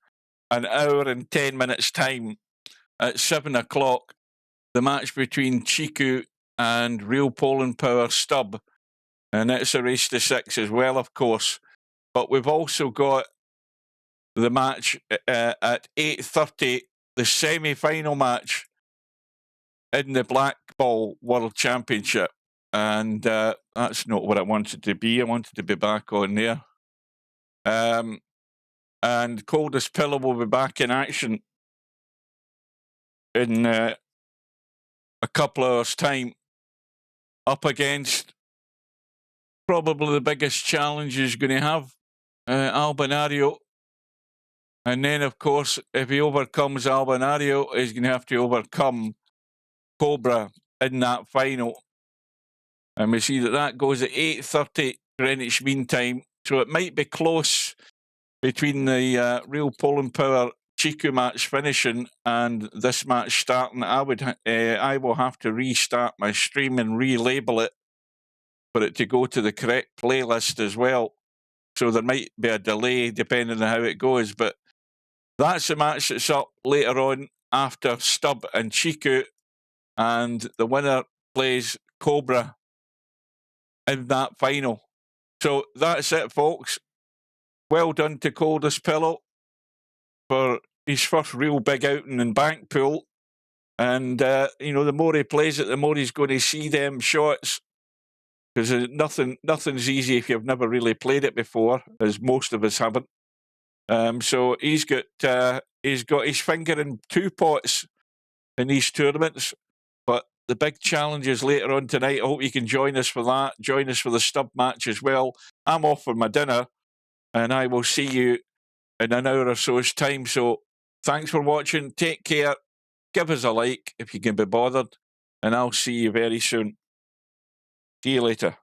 an hour and 10 minutes' time at 7 o'clock. The match between Chiku and Real Poland Power Stub. And it's a race to 6 as well, of course. But we've also got the match at 8:30, the semi-final match in the Black Ball World Championship. And that's not what I wanted to be. I wanted to be back on there. And Coldest Pillow will be back in action in a couple of hours' time, up against probably the biggest challenge he's going to have, Albinario. And then, of course, if he overcomes Albinario, he's going to have to overcome Cobra in that final. And we see that that goes at 8:30 Greenwich Mean Time. So it might be close between the Real Poland Power Chiku match finishing and this match starting. I will have to restart my stream and relabel it for it to go to the correct playlist as well. So there might be a delay depending on how it goes. But that's the match that's up later on after Stubb and Chiku. And the winner plays Cobra in that final. So that's it, folks. Well done to Coldest Pillow for his first real big outing in Bankpool. And, the more he plays it, the more he's going to see them shots. Because nothing's easy if you've never really played it before, as most of us haven't. So he's got his finger in two pots in these tournaments. But the big challenge is later on tonight. I hope you can join us for that. Join us for the Stubb match as well. I'm off for my dinner, and I will see you in an hour or so's time. So thanks for watching. Take care. Give us a like if you can be bothered, and I'll see you very soon. See you later.